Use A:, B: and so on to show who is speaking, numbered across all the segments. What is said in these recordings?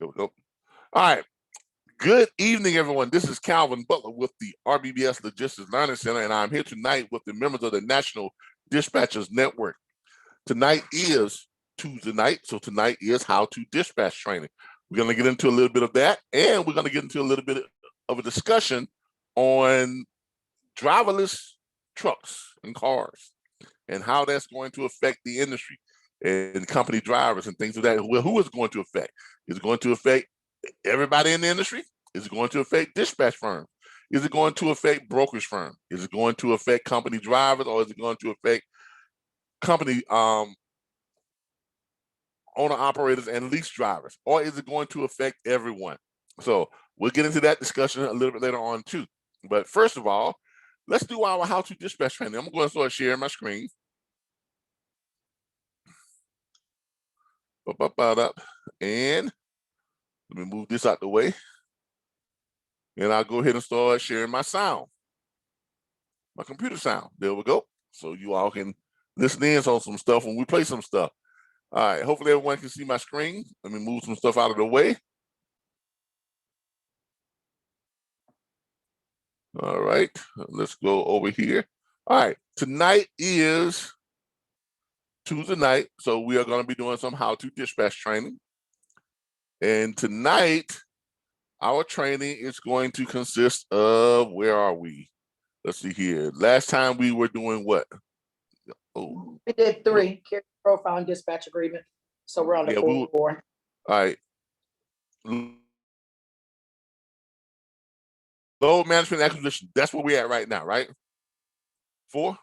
A: There we go. All right. Good evening, everyone. This is Calvin Butler with the RBBS Logistics Learning Center, and I'm here tonight with the members of the National Dispatchers Network. Tonight is Tuesday night, so tonight is how to dispatch training. We're going to get into a little bit of that, and we're going to get into a little bit of a discussion on driverless trucks and cars and how that's going to affect the industry and company drivers and things of that. Well, who is it going to affect? Is it going to affect everybody in the industry? Is it going to affect dispatch firms? Is it going to affect brokerage firms? Is it going to affect company drivers, or is it going to affect company owner operators and lease drivers, or is it going to affect everyone? So we'll get into that discussion a little bit later on too. But first of all, let's do our how to dispatch training. I'm going to start sharing my screen. And let me move this out the way. And I'll go ahead and start sharing my sound, my computer sound. There we go. So you all can listen in on some stuff when we play some stuff. All right, hopefully everyone can see my screen. Let me move some stuff out of the way. All right, let's go over here. All right, tonight is Tuesday night, so we are going to be doing some how to dispatch training. And tonight, our training is going to consist of, where are we? Let's see here. Last time we were doing what? Oh,
B: we did 3, carrier profile and dispatch agreement. So we're on the 4.
A: All right. Load management acquisition. That's where we're at right now, right? 4?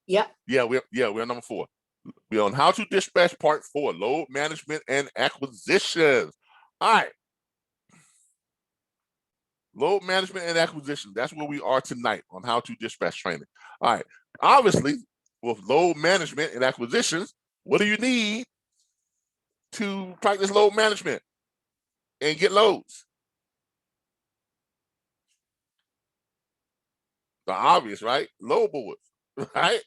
B: Yep.
A: Yeah, we're on number 4. We're on how to dispatch part 4, load management and acquisitions. All right. Load management and acquisition. That's where we are tonight on how to dispatch training. All right. Obviously, with load management and acquisitions, what do you need to practice load management and get loads? The obvious, right? Load boards, right?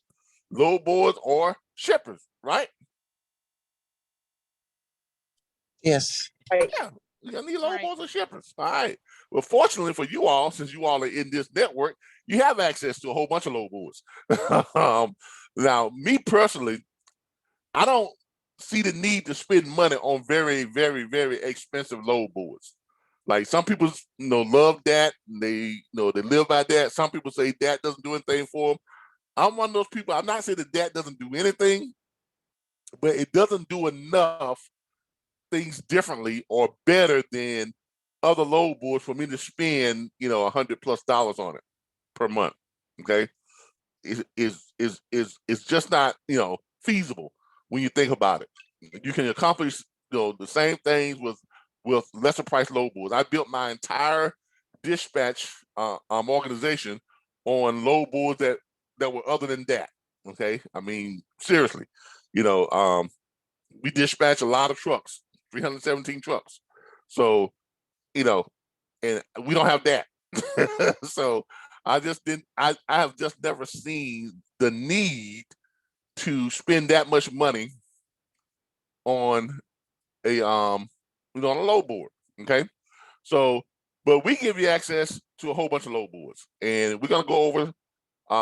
A: Load boards or shippers, right?
C: Yes.
B: Right.
A: Yeah, you need load boards or shippers. All right. Well, fortunately for you all, since you all are in this network, you have access to a whole bunch of load boards. Now, me personally, I don't see the need to spend money on very, very, very expensive load boards. Like some people, love that. And they live by that. Some people say that doesn't do anything for them. I'm one of those people. I'm not saying that doesn't do anything, but it doesn't do enough things differently or better than other load boards for me to spend, $100+ on it per month. Okay, it's just not feasible when you think about it. You can accomplish the same things with lesser price load boards. I built my entire dispatch organization on load boards that were other than that. Okay, I mean seriously, we dispatch a lot of trucks, 317 trucks. So, and we don't have that. So I have just never seen the need to spend that much money on a on a load board. Okay. So, but we give you access to a whole bunch of load boards, and we're gonna go over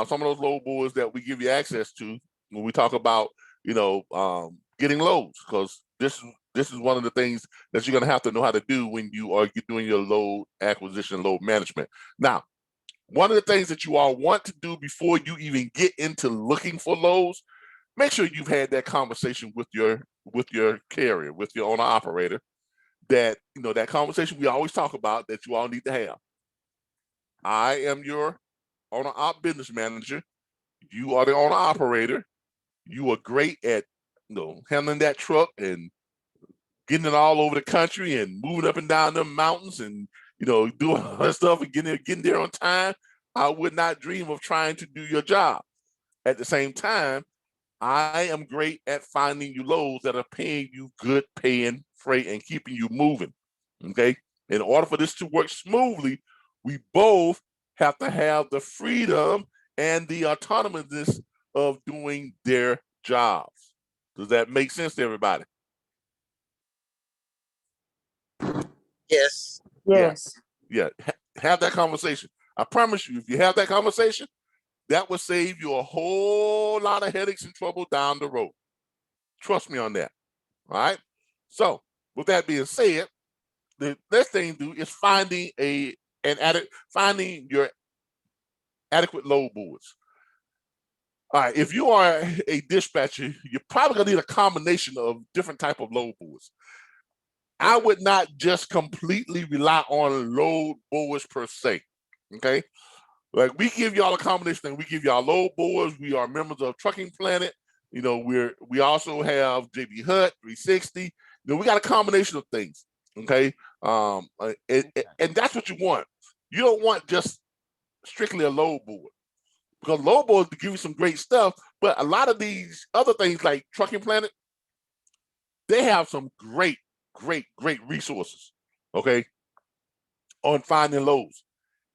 A: some of those load boards that we give you access to when we talk about getting loads, because this is one of the things that you're going to have to know how to do when you are doing your load acquisition, load management. Now, one of the things that you all want to do before you even get into looking for loads, make sure you've had that conversation with your carrier, with your owner operator, that that conversation we always talk about that you all need to have. I am your owner op business manager. You are the owner operator. You are great at handling that truck and getting it all over the country and moving up and down the mountains and doing all that stuff and getting there on time. I would not dream of trying to do your job. At the same time, I am great at finding you loads that are paying you good paying freight and keeping you moving. Okay. In order for this to work smoothly, we both have to have the freedom and the autonomousness of doing their jobs. Does that make sense to everybody?
C: Yes.
B: Yes.
A: Yeah, have that conversation. I promise you, if you have that conversation, that will save you a whole lot of headaches and trouble down the road. Trust me on that. All right. So with that being said, the next thing to do is finding your adequate load boards. All right, if you are a dispatcher, you're probably gonna need a combination of different type of load boards. I would not just completely rely on load boards per se. Okay, like we give y'all a combination thing. We give y'all load boards. We are members of Trucking Planet. You know, we also have JB Hut 360. You know, we got a combination of things. Okay, and that's what you want. You don't want just strictly a load board, because load boards give you some great stuff. But a lot of these other things like Trucking Planet, they have some great resources. Okay, on finding loads.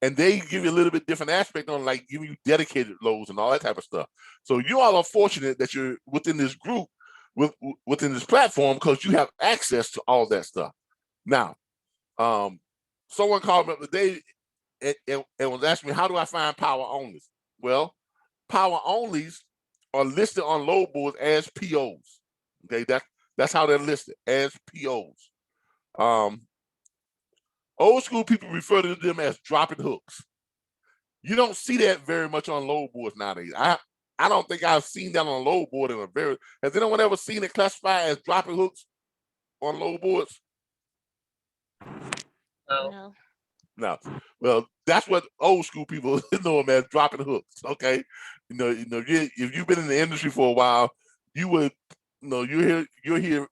A: And they give you a little bit different aspect on, like giving you dedicated loads and all that type of stuff. So you all are fortunate that you're within this group, within this platform, because you have access to all that stuff. Now, someone called me up today and was asking me, how do I find power onlys? Well, power onlys are listed on load boards as POs. Okay, that's how they're listed, as POs. Old school people refer to them as dropping hooks. You don't see that very much on load boards nowadays. I don't think I've seen that on a load board in a very. Has anyone ever seen it classified as dropping hooks on load boards?
C: No.
A: No. Well, that's what old school people know them as, dropping hooks. Okay, if you've been in the industry for a while, you would. You hear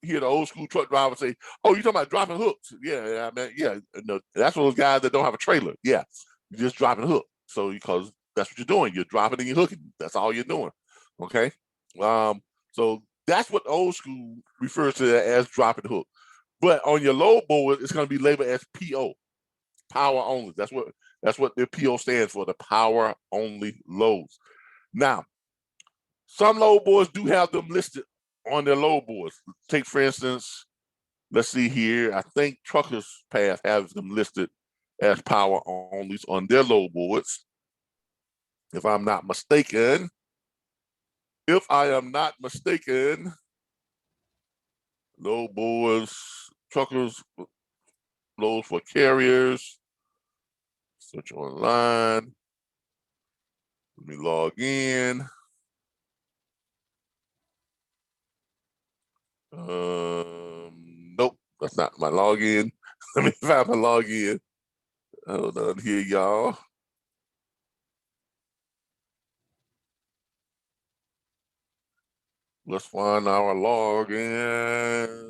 A: the old school truck driver say, "Oh, you talking about dropping hooks?" Yeah, I mean, yeah. No, that's for those guys that don't have a trailer. Yeah, you're just dropping hook. So because that's what you're doing, you're dropping and you're hooking. That's all you're doing. Okay. So that's what old school refers to as dropping hook. But on your load board, it's going to be labeled as PO, power only. That's what the PO stands for, the power only loads. Now, some load boards do have them listed on their load boards. Take, for instance, let's see here. I think Truckers Path has them listed as power onlys on their load boards, if I'm not mistaken. If I am not mistaken, load boards, truckers, loads for carriers. Search online. Let me log in. Nope, that's not my login. Let me find my login. Hold on here, y'all. Let's find our login.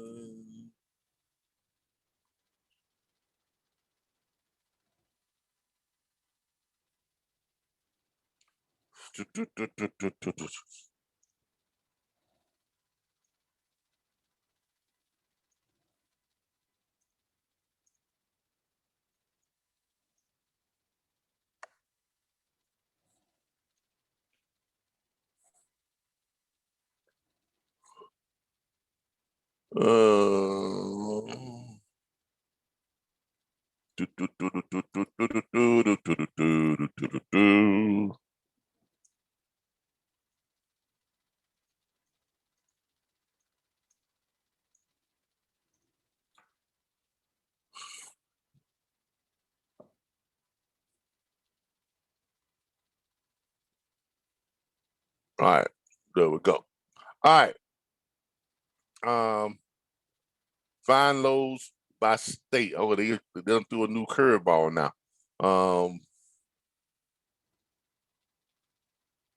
A: All right, there we go. All right. Find loads by state. Oh, they done threw a new curveball now.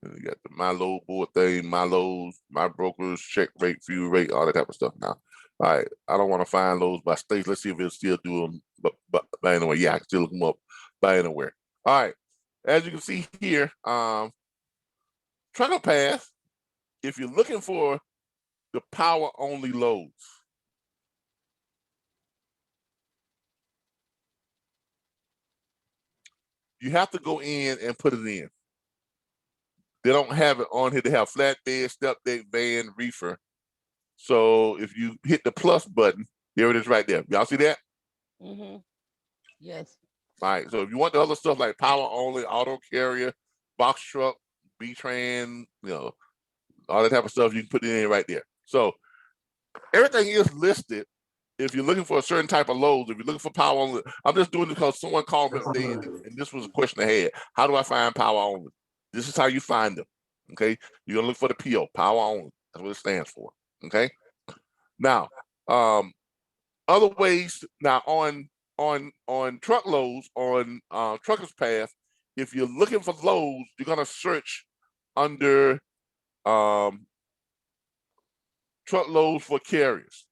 A: You got the my load board thing, my loads, my brokers, check rate, fuel rate, all that type of stuff now. All right, I don't want to find loads by state. Let's see if it'll still do them. But anyway, yeah, I can still look them up by anywhere. All right, as you can see here, Trucker Path, if you're looking for the power only loads, you have to go in and put it in. They don't have it on here. They have flatbed, step deck, van, reefer. So if you hit the plus button, there it is right there. Y'all see that?
D: Yes.
A: Right. So if you want the other stuff like power only, auto carrier, box truck, B-Tran, all that type of stuff, you can put it in right there. So everything is listed. If you're looking for a certain type of loads, if you're looking for power only, I'm just doing it because someone called me today, and this was a question I had. How do I find power only? This is how you find them. Okay. You're gonna look for the PO, power only. That's what it stands for. Okay. Now, other ways now on truckloads on Truckers Path, if you're looking for loads, you're gonna search under truckloads for carriers.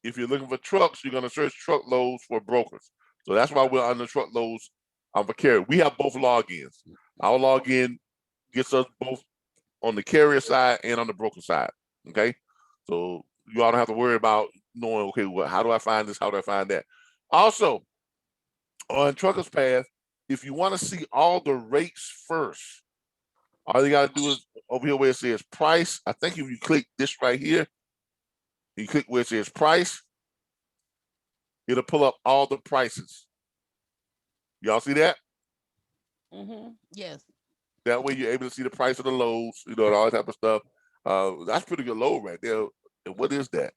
A: If you're looking for trucks, you're gonna search truckloads for brokers. So that's why we're under truckloads for carrier. We have both logins. Our login gets us both on the carrier side and on the broker side. Okay, so you all don't have to worry about knowing, okay, well, how do I find this? How do I find that? Also, on Truckers Path, if you want to see all the rates first, all you got to do is over here where it says price. I think if you click this right here, you click where it says price, it'll pull up all the prices. Y'all see that?
D: Yes.
A: That way you're able to see the price of the loads, and all that type of stuff. That's pretty good load right there. And what is that?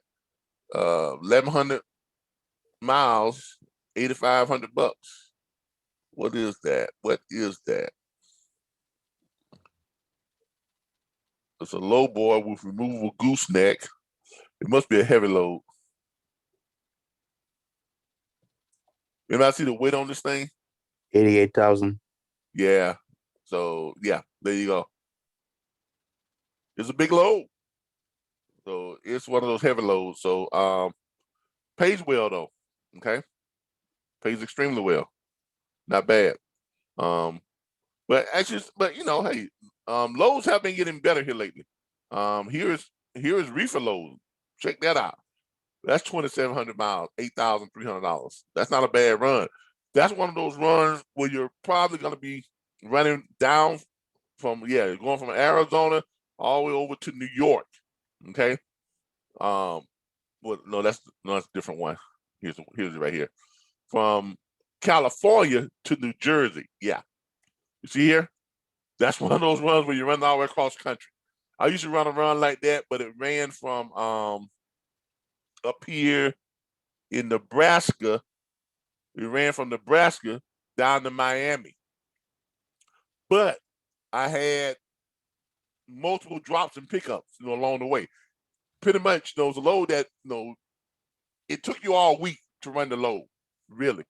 A: 1,100 miles, $8,500. What is that? What is that? It's a low board with removable gooseneck. It must be a heavy load. Anybody see the weight on this thing?
E: 88,000.
A: Yeah. So yeah, there you go. It's a big load. So it's one of those heavy loads. So pays well though. Okay. Pays extremely well. Not bad. But actually, hey, loads have been getting better here lately. Here's reefer load. Check that out. That's 2,700 miles, $8,300. That's not a bad run. That's one of those runs where you're probably going to be running down from going from Arizona all the way over to New York. Okay. No, that's a different one. Here's it right here. From California to New Jersey. Yeah. You see here? That's one of those runs where you run all the way across country. I used to run a run like that, but it ran from up here in Nebraska. We ran from Nebraska down to Miami. But I had multiple drops and pickups, along the way. Pretty much, it was a load that, it took you all week to run the load, really.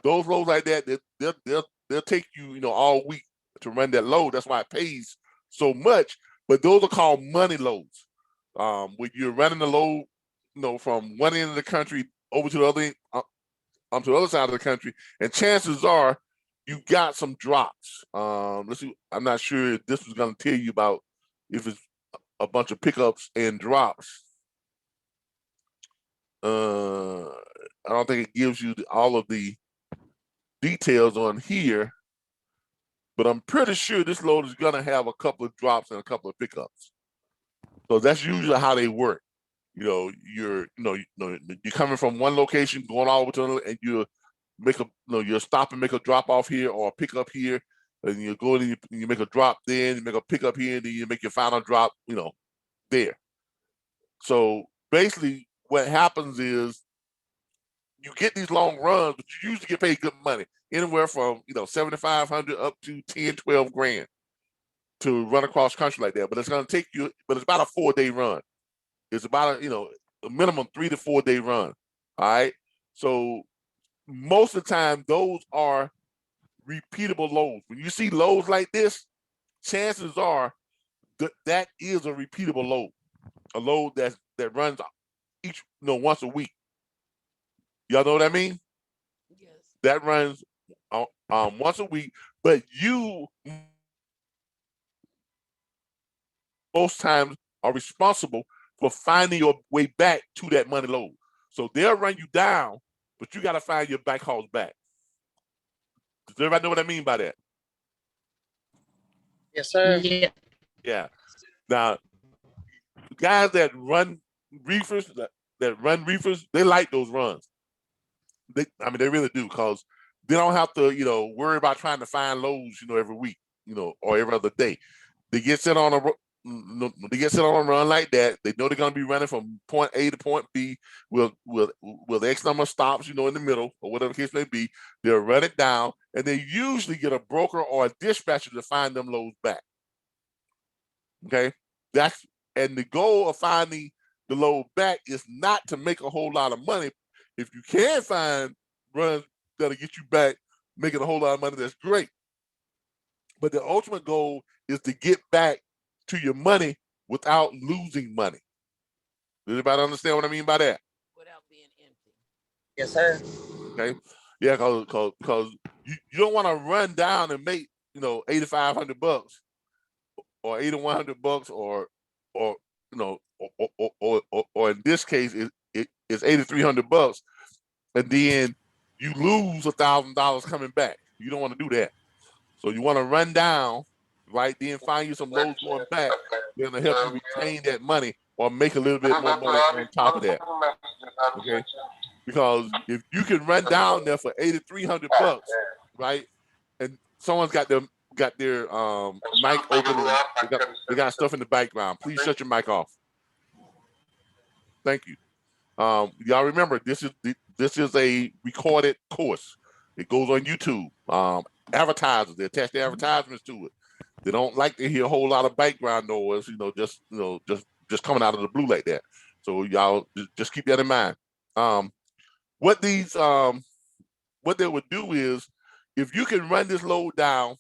A: Those loads like that, they'll take you, all week to run that load. That's why it pays so much. But those are called money loads. When you're running the load, from one end of the country over to the other end, to the other side of the country, and chances are you got some drops. Let's see. I'm not sure if this was going to tell you about if it's a bunch of pickups and drops. I don't think it gives you all of the details on here, but I'm pretty sure this load is going to have a couple of drops and a couple of pickups. So that's usually how they work. You're coming from one location, going all over to another, and you make you stop and make a drop off here or a pickup here, and you go and you make a drop, then you make a pickup here, and then you make your final drop, there. So basically, what happens is you get these long runs, but you usually get paid good money, anywhere from 7,500 up to 10, 12 grand to run across country like that. But it's going to take you, but it's about a 4-day run. It's about a minimum 3 to 4 day run. All right. So most of the time, those are repeatable loads. When you see loads like this, chances are that is a repeatable load, a load that runs each once a week. Y'all know what I mean?
D: Yes.
A: That runs once a week, but you most times are responsible for finding your way back to that money load. So they'll run you down, but you got to find your back hauls back. Does everybody know what I mean by that?
B: Yes, sir.
D: Yeah.
A: Yeah. Now, guys that run reefers, they like those runs. They really do, because they don't have to, worry about trying to find loads, every week, or every other day. They get set on a run like that. They know they're going to be running from point A to point B with X number of stops, in the middle, or whatever the case may be. They'll run it down, and they usually get a broker or a dispatcher to find them loads back. Okay, and the goal of finding the load back is not to make a whole lot of money. If you can find runs that'll get you back making a whole lot of money, that's great. But the ultimate goal is to get back to your money without losing money. Does anybody understand what I mean by that?
D: Without being empty.
C: Yes, sir.
A: Okay. Yeah, because you don't want to run down and make $8,500 or $8,100 or in this case it's $8,300, and then you lose $1,000 coming back. You don't want to do that. So you want to run down, right? Then find you some loads going back. They're gonna help you retain that money or make a little bit more money on top of that. Okay, because if you can run down there for $8,300, right, and someone's got their mic open and they got stuff in the background. Please shut your mic off. Thank you. Y'all remember this is a recorded course. It goes on YouTube. Advertisers, they attach the advertisements to it. They don't like to hear a whole lot of background noise, just coming out of the blue like that. So y'all just keep that in mind. What they would do is, if you can run this load down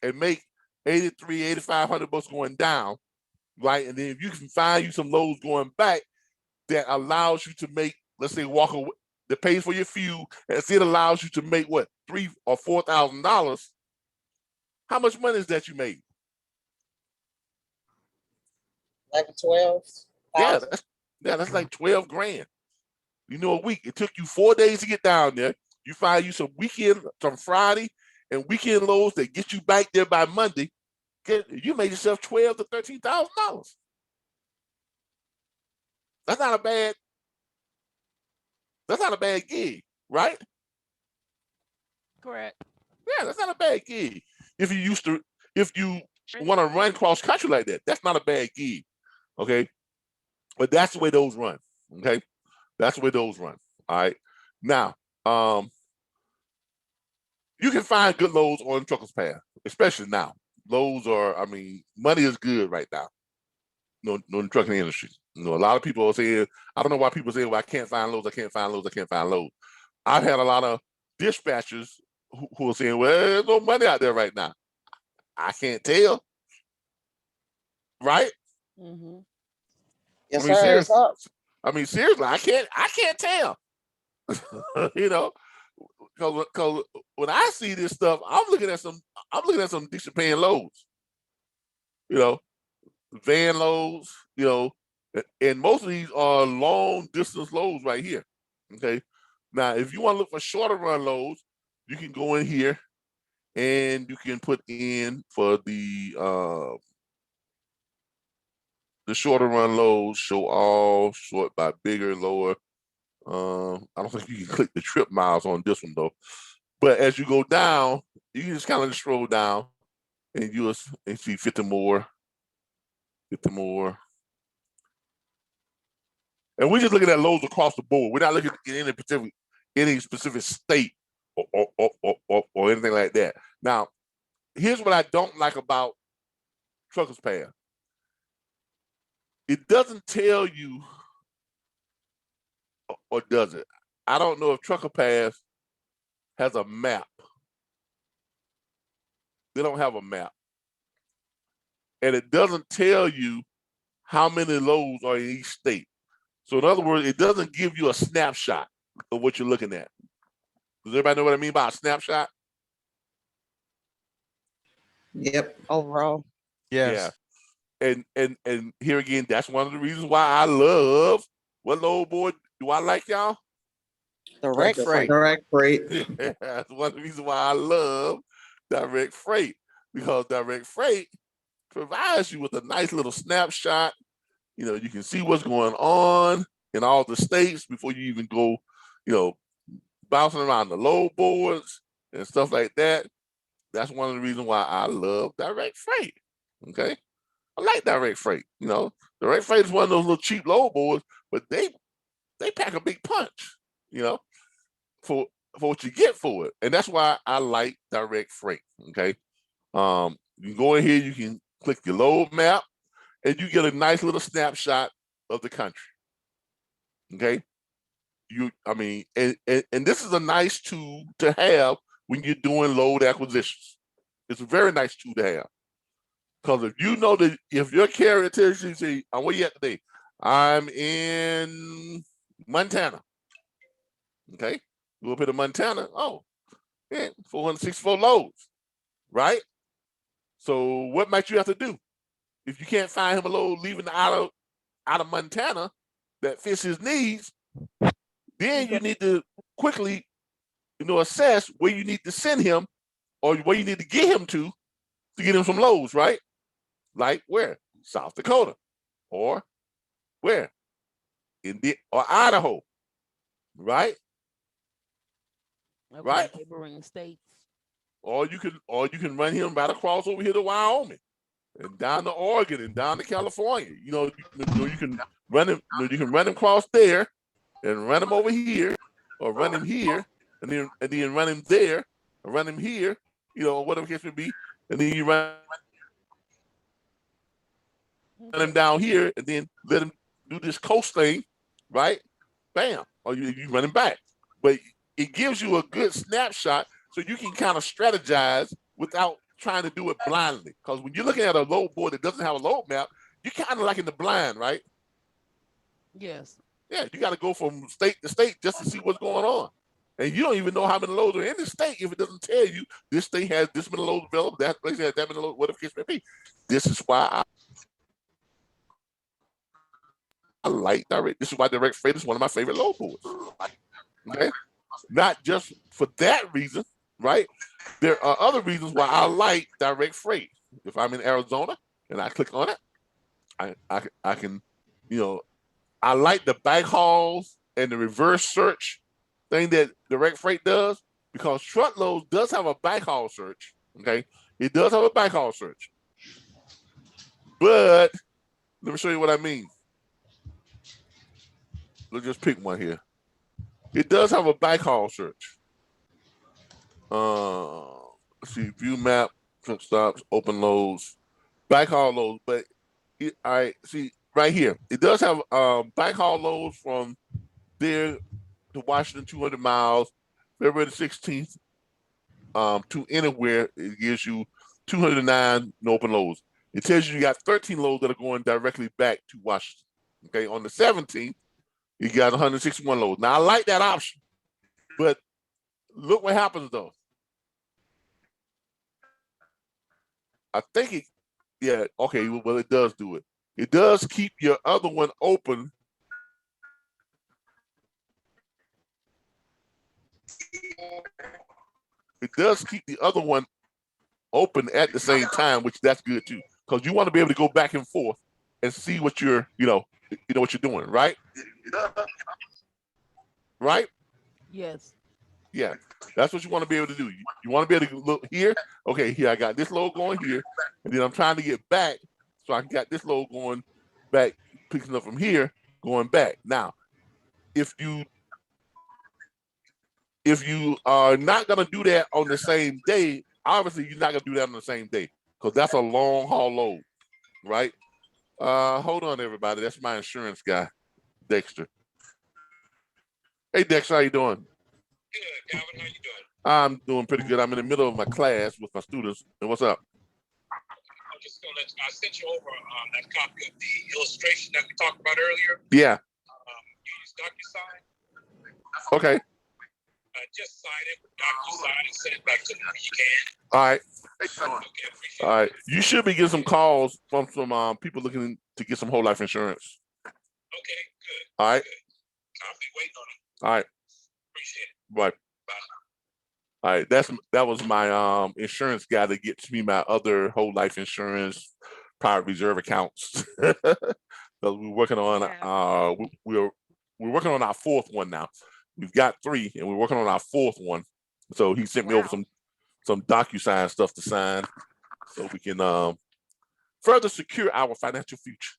A: and make $8,500 going down, right, and then if you can find you some loads going back that allows you to make, let's say, walk away, that pays for your fuel, and it allows you to make what, $3,000 or $4,000. How much money is that you made?
C: Like 12.
A: Yeah, that's like 12 grand. A week. It took you 4 days to get down there. You find you some Friday and weekend loads that get you back there by Monday. You made yourself $12,000 to $13,000. That's not a bad gig, right?
D: Correct.
A: Yeah, that's not a bad gig. If you want to run cross country like that, that's not a bad gig. Okay. But that's the way those run. Okay. That's the way those run. All right. Now, you can find good loads on Truckers Path, especially now. Loads are, money is good right now. No, in the trucking industry. A lot of people are saying, I don't know why people say, well, I can't find loads, I can't find loads, I can't find loads. I've had a lot of dispatchers who are saying, well, there's no money out there right now. I can't tell. Right?
D: Mm-hmm.
C: Yes, sir. It's up.
A: Seriously, I can't tell. Because when I see this stuff, I'm looking at some decent paying loads. Van loads, and most of these are long distance loads right here. Okay. Now, if you want to look for shorter run loads, you can go in here and you can put in for the shorter run loads, show all, sort by bigger, lower. I don't think you can click the trip miles on this one though. But as you go down, you can just kind of scroll down and you'll see 50 more. And we're just looking at loads across the board. We're not looking at any specific state or anything like that. Now, here's what I don't like about Truckers Path. It doesn't tell you, or does it? I don't know if Trucker Path has a map. They don't have a map. And it doesn't tell you how many loads are in each state. So in other words, it doesn't give you a snapshot of what you're looking at. Does everybody know what I mean by a snapshot?
C: Yep. Overall.
F: Yes.
A: Yeah. And here again, that's one of the reasons why I love, what load board do I like, y'all?
C: Direct freight.
B: Direct freight.
A: That's one of the reasons why I love direct freight, because direct freight provides you with a nice little snapshot. You can see what's going on in all the states before you even go, bouncing around the load boards and stuff like that. That's one of the reasons why I love direct freight. Okay, I like direct freight. You know, direct freight is one of those little cheap load boards, but they pack a big punch. You know, for what you get for it, and that's why I like direct freight. Okay, you go in here, you can click your load map, and you get a nice little snapshot of the country. Okay, I mean, and this is a nice tool to have when you're doing load acquisitions. It's a very nice tool to have. Because if you know that if your carrier tells you, say, where you at today? I'm in Montana. Okay, go up here to Montana. Oh, yeah, 464 loads, right? So what might you have to do? If you can't find him a load leaving out of Montana that fits his needs, then you need to quickly, assess where you need to send him or where you need to get him to get him some loads, right? Like where? South Dakota, or where? Or Idaho, right?
D: Okay,
A: right?
D: neighboring states.
A: Or you can run him right across over here to Wyoming, and down to Oregon, and down to California. You can run him. You can run him across there, and run him over here, or run him here, and then run him there, or run him here. Whatever the case may be, and then you run him down here, and then let him do this coast thing, right? Bam, or you run him back. But it gives you a good snapshot, so you can kind of strategize without trying to do it blindly. Because when you're looking at a load board that doesn't have a load map, you're kind of like in the blind, right?
D: Yes.
A: Yeah, you got to go from state to state just to see what's going on. And you don't even know how many loads are in the state if it doesn't tell you this state has this many loads available, that place has that many loads, whatever the case may be. This is why I like direct. This is why direct freight is one of my favorite load boards. Okay, not just for that reason, right? There are other reasons why I like direct freight. If I'm in Arizona and I click on it, I can, I like the back hauls and the reverse search thing that direct freight does, because truckloads does have a back haul search. Okay, it does have a back haul search, but let me show you what I mean. Let's just pick one here. It does have a back haul search. Let's see, view map, truck stops, open loads, back haul loads. But I see right here, it does have back haul loads from there to Washington, 200 miles, February the 16th, to anywhere. It gives you 209 open loads. It tells you got 13 loads that are going directly back to Washington. Okay, on the 17th, you got 161 loads. Now I like that option, but look what happens though. I think okay, well it does do it. It does keep your other one open. It does keep the other one open at the same time, which that's good too, because you want to be able to go back and forth and see what you're, what you're doing, right? Right?
D: Yes.
A: Yeah, that's what you want to be able to do. You want to be able to look here. Okay, here I got this load going here, and then I'm trying to get back, so I got this load going back, picking up from here, going back. Now, if you are not gonna do that on the same day, obviously you're not gonna do that on the same day, because that's a long haul load, right? Hold on, everybody. That's my insurance guy, Dexter. Hey, Dexter, how you doing?
F: Good, Calvin. How you doing?
A: I'm doing pretty good. I'm in the middle of my class with my students. And what's up?
F: I'm just gonna let you. I sent you over that copy of the illustration that we talked about earlier.
A: Yeah.
F: You use DocuSign.
A: Okay.
F: Just sign it with DocuSign and send it back to me when you can.
A: All right.
F: Okay, appreciate
A: All right. You should be getting some calls from some people looking to get some whole life insurance.
F: Okay, good.
A: All right.
F: Good. I'll be waiting on it.
A: All right.
F: Appreciate it.
A: Right.
F: Bye.
A: All right. That was my insurance guy that gets me my other whole life insurance private reserve accounts. So we're working on we're working on our fourth one now. We've got 3, and we're working on our 4th one. So he sent me over some DocuSign stuff to sign, so we can further secure our financial future.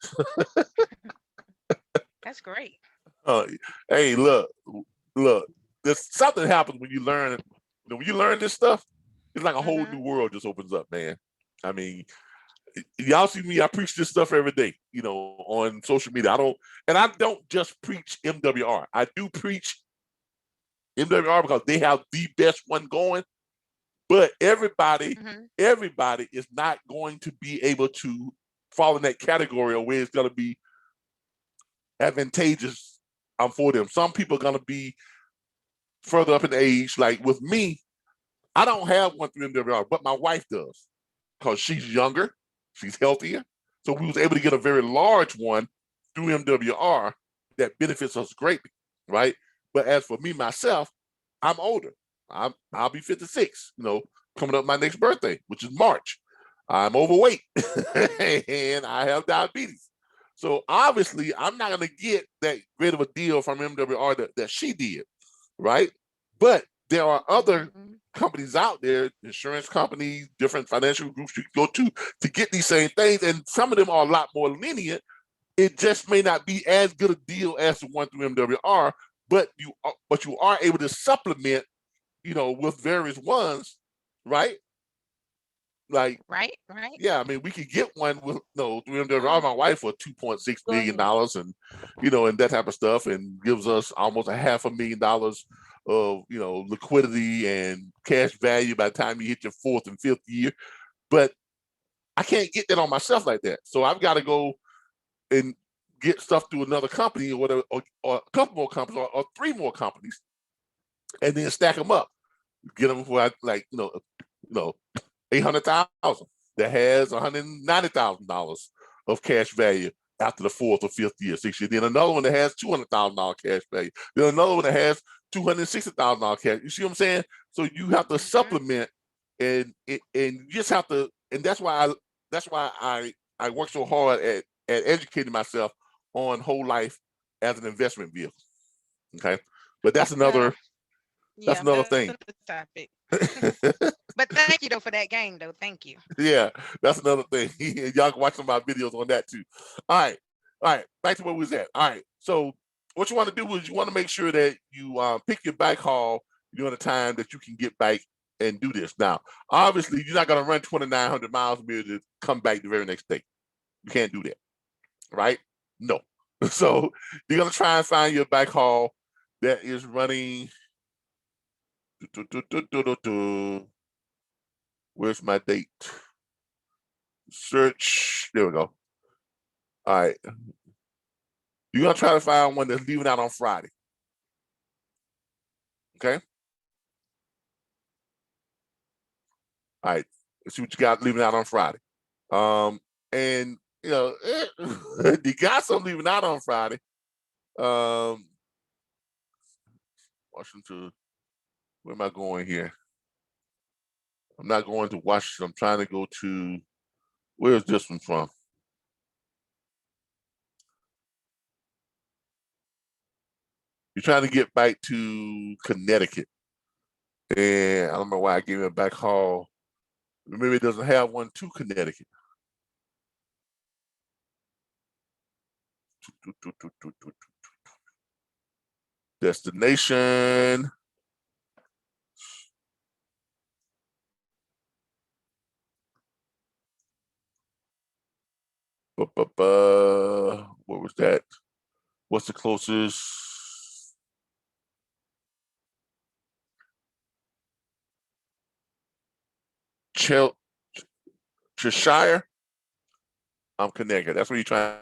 G: That's great.
A: Hey, look, there's something happens when you learn. When you learn this stuff, it's like a whole new world just opens up, man. I mean, y'all see me, I preach this stuff every day, on social media. I don't just preach MWR. I do preach MWR because they have the best one going, but everybody is not going to be able to fall in that category of where it's going to be advantageous for them. Some people are going to be further up in age. Like with me, I don't have one through MWR, but my wife does because she's younger, she's healthier. So we was able to get a very large one through MWR that benefits us greatly, right? But as for me, myself, I'm older. I'll be 56, coming up my next birthday, which is March. I'm overweight and I have diabetes. So obviously I'm not going to get that great of a deal from MWR that she did, right? But there are other companies out there, insurance companies, different financial groups you can go to get these same things. And some of them are a lot more lenient. It just may not be as good a deal as the one through MWR, but you are able to supplement, with various ones, right? Like,
G: right.
A: Yeah, I mean, we could get one with through MWR, my wife, for $2.6 million, and that type of stuff, and gives us almost $500,000 of liquidity and cash value by the time you hit your 4th and 5th year. But I can't get that on myself like that, so I've got to go and get stuff through another company or whatever, or a couple more companies, or 3 more companies, and then stack them up, get them for $800,000 that has $190,000 of cash value after the 4th or 5th year, 6th year. Then another one that has $200,000 cash value. Then another one that has $260,000 cash. You see what I'm saying? So you have to supplement, and you just have to, and that's why I work so hard at educating myself on whole life as an investment vehicle. Okay, but that's another thing.
G: Topic. But thank you though for that game though. Thank you.
A: Yeah, that's another thing. Y'all can watch some of my videos on that too. All right. Back to where we was at. All right. So what you want to do is you want to make sure that you pick your bike haul during the time that you can get back and do this. Now, obviously, you're not going to run 2,900 miles and be able to come back the very next day. You can't do that, right? No. So you're going to try and find your bike haul that is running. Where's my date? Search. There we go. All right. You're going to try to find one that's leaving out on Friday. Okay? All right. Let's see what you got leaving out on Friday. And, you got some leaving out on Friday. Washington. Where am I going here? I'm not going to Washington. I'm trying to go to, where's this one from? You're trying to get back to Connecticut. And I don't know why I gave it a back haul. Maybe it doesn't have one to Connecticut. Destination. What was that? What's the closest? Cheshire. I'm Connecticut. That's where you're trying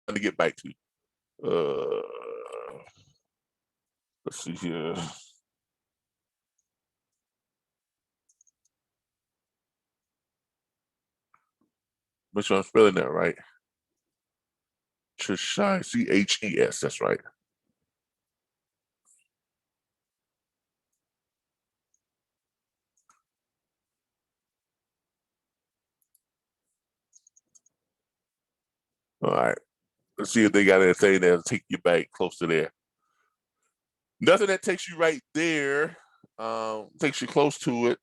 A: to get back to. Let's see here. Make sure I'm spelling that right. Cheshire, C-H-E-S. That's right. All right. Let's see if they got anything that'll take you back close to there. Nothing that takes you right there. Takes you close to it.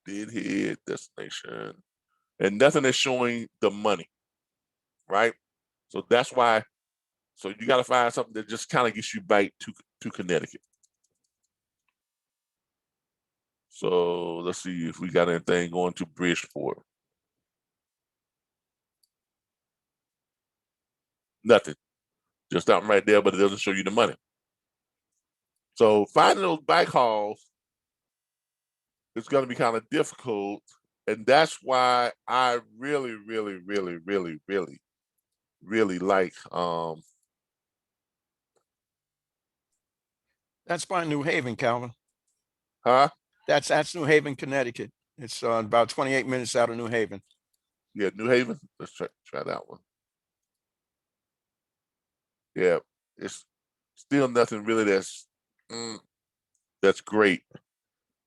A: Did hit destination, and nothing is showing the money, right? So that's why. So you got to find something that just kind of gets you back to Connecticut. So let's see if we got anything going to Bridgeport. Nothing. Just something right there, but it doesn't show you the money. So finding those back hauls is going to be kind of difficult. And that's why I really like
H: That's by New Haven, Calvin.
A: huh?
H: That's New Haven, Connecticut. It's about 28 minutes out of New Haven.
A: Yeah, New Haven. Let's try that one. Yeah, it's still nothing really that's great,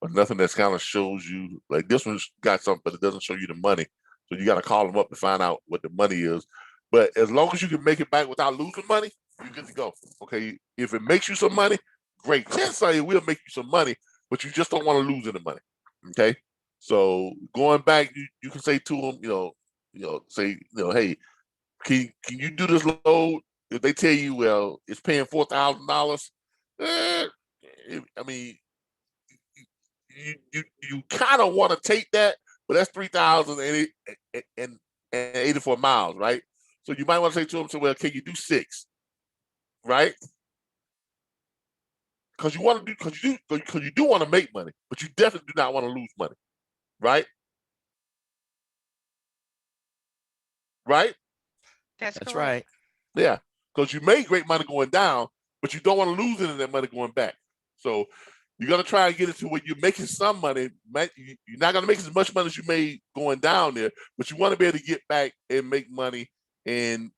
A: but nothing that's kind of shows you, like this one's got something, but it doesn't show you the money. So you got to call them up to find out what the money is. But as long as you can make it back without losing money, you're good to go. Okay, if it makes you some money, great. Chances are it will make you some money, but you just don't want to lose any money. Okay, so going back, you can say to them, say, hey, can you do this load? If they tell you, well, it's paying $4,000, I mean, you kind of want to take that, but that's 3,084 miles, right? So you might want to say to them, well, can you do 6, right? Because you want to because you do want to make money, but you definitely do not want to lose money, right? Right?
G: That's
H: right.
A: Yeah, because you made great money going down, but you don't want to lose any of that money going back. So you're gonna try and get it to where you're making some money. You're not gonna make as much money as you made going down there, but you want to be able to get back and make money and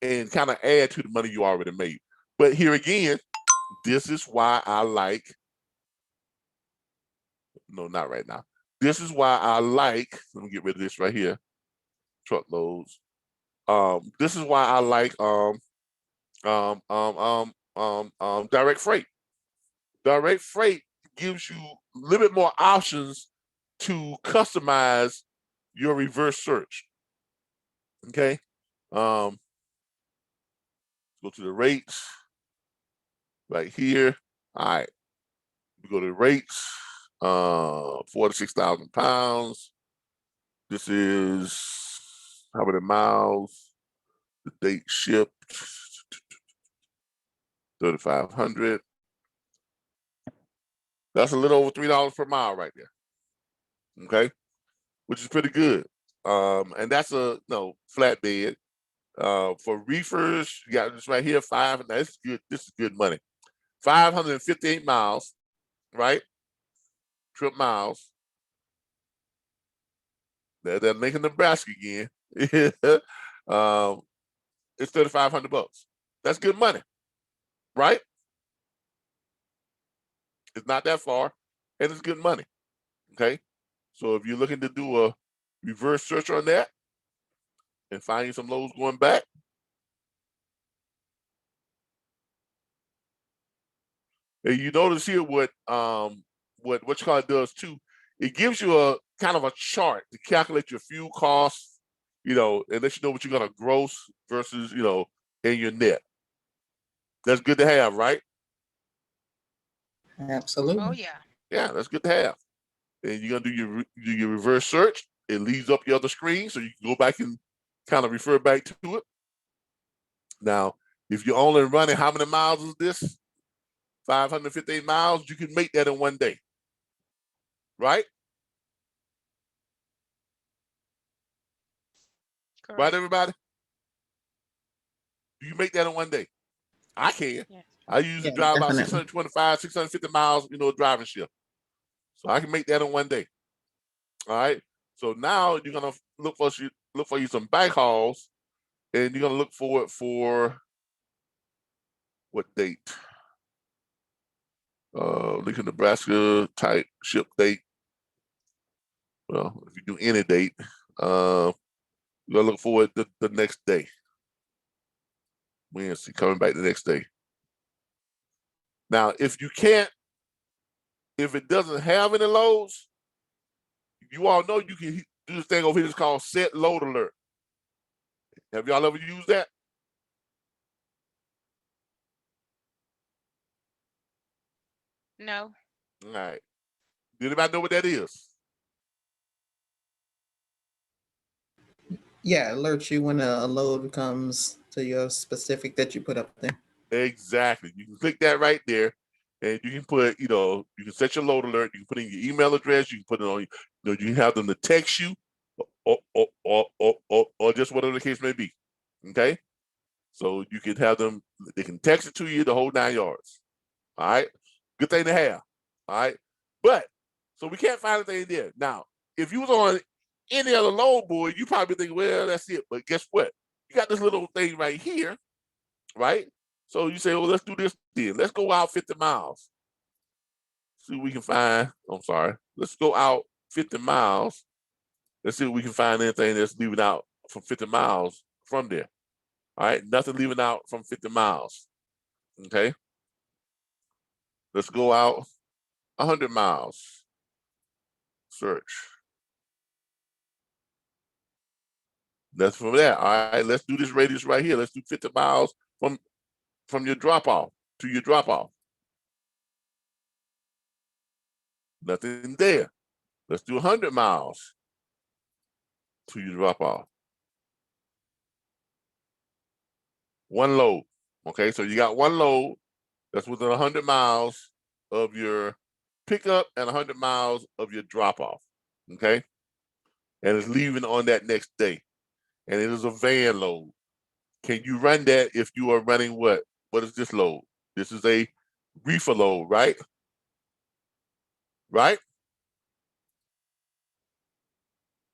A: kind of add to the money you already made. But here again, this is why I like. No, not right now. This is why I like. Let me get rid of this right here. Truckloads. This is why I like direct freight. Direct freight gives you a little bit more options to customize your reverse search. Okay. Go to the rates right here. All right. We go to the rates. 4 to 6,000 pounds. This is how many miles? The date shipped. 3,500. That's a little over $3 per mile right there. Okay, which is pretty good. And that's a flatbed. For reefers, you got this right here, 5. Now this is good. This is good money. 558 miles, right? Trip miles. That Lincoln, Nebraska again. It's $3,500. That's good money, right? It's not that far, and it's good money. Okay, so if you're looking to do a reverse search on that and find you some loads going back, and you notice here what you call it does too. It gives you a kind of a chart to calculate your fuel costs, and let you know what you're gonna gross versus in your net. That's good to have, right?
C: Absolutely.
G: Oh yeah.
A: Yeah, that's good to have. And you're gonna do your reverse search. It leaves up your other screen, so you can go back and kind of refer back to it. Now, if you're only running, how many miles is this? 558 miles. You can make that in one day, right?
G: Correct.
A: Right, everybody? You can make that in one day. I can.
G: Yes.
A: I usually drive about
C: definitely.
A: 625, 650 miles, driving shift. So I can make that in one day. All right. So now you're gonna look for you some back hauls, and you're gonna look for it for what date? Lincoln, Nebraska type ship date. Well, if you do any date, We're gonna look forward to the next day. Wednesday, coming back the next day. Now, if you can't, if it doesn't have any loads, you all know you can do this thing over here that's called set load alert. Have y'all ever used that?
G: No.
A: All right. Does anybody know what that is?
I: Yeah, alerts you when a load comes to your specific that you put up there.
A: Exactly. You can click that right there, and you can put, you can set your load alert. You can put in your email address. You can put it on, you can have them to text you, or just whatever the case may be. Okay. So you can have them. They can text it to you the whole 9 yards. All right. Good thing to have. All right. But so we can't find anything there. Now, if you was on any other load board, you probably think, well, that's it. But guess what? You got this little thing right here, right? So you say, well, let's do this then. Let's go out 50 miles. See what we can find. I'm sorry. Let's go out 50 miles. Let's see if we can find anything that's leaving out from 50 miles from there. All right. Nothing leaving out from 50 miles. Okay. Let's go out 100 miles. Search. That's from there. All right. Let's do this radius right here. Let's do 50 miles from your drop off to your drop off. Nothing there. Let's do 100 miles to your drop off. One load. Okay, so you got one load that's within 100 miles of your pickup and 100 miles of your drop off. Okay, and it's leaving on that next day, and it is a van load. Can you run that if you are running what? What is this load? This is a reefer load, right? Right?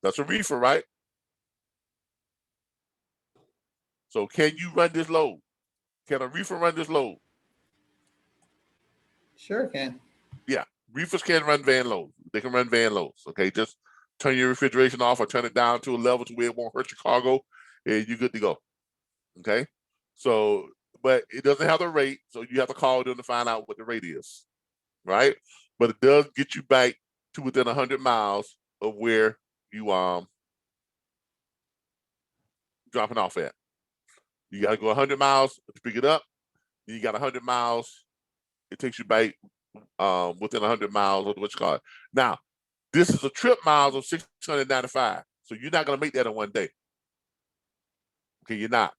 A: That's a reefer, right? So can you run this load? Can a reefer run this load?
I: Sure can.
A: Yeah, reefers can run van loads. They can run van loads. Okay, just turn your refrigeration off or turn it down to a level to where it won't hurt your cargo, and you're good to go. Okay, so but it doesn't have the rate, so you have to call them to find out what the rate is, right? But it does get you back to within 100 miles of where you dropping off at. You got to go 100 miles to pick it up. Then you got 100 miles. It takes you back within 100 miles of what you call it. Now, this is a trip miles of 695. So you're not going to make that in one day. Okay, you're not.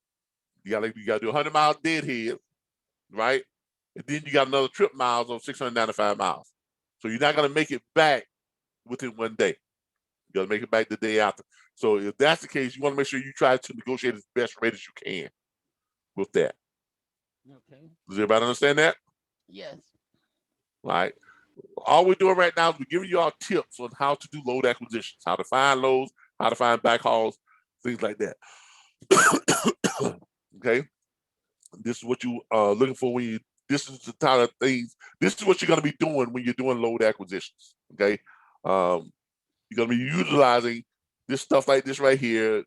A: You got to do 100 miles deadhead, right? And then you got another trip miles of 695 miles. So you're not going to make it back within one day. You got to make it back the day after. So if that's the case, you want to make sure you try to negotiate as best rate as you can with that.
D: Okay.
A: Does everybody understand that?
D: Yes.
A: All right. All we're doing right now is we're giving you all tips on how to do load acquisitions, how to find loads, how to find backhauls, things like that. Okay. This is what you are looking for when you, this is the kind of things, this is what you're going to be doing when you're doing load acquisitions. Okay. You're going to be utilizing this stuff like this right here,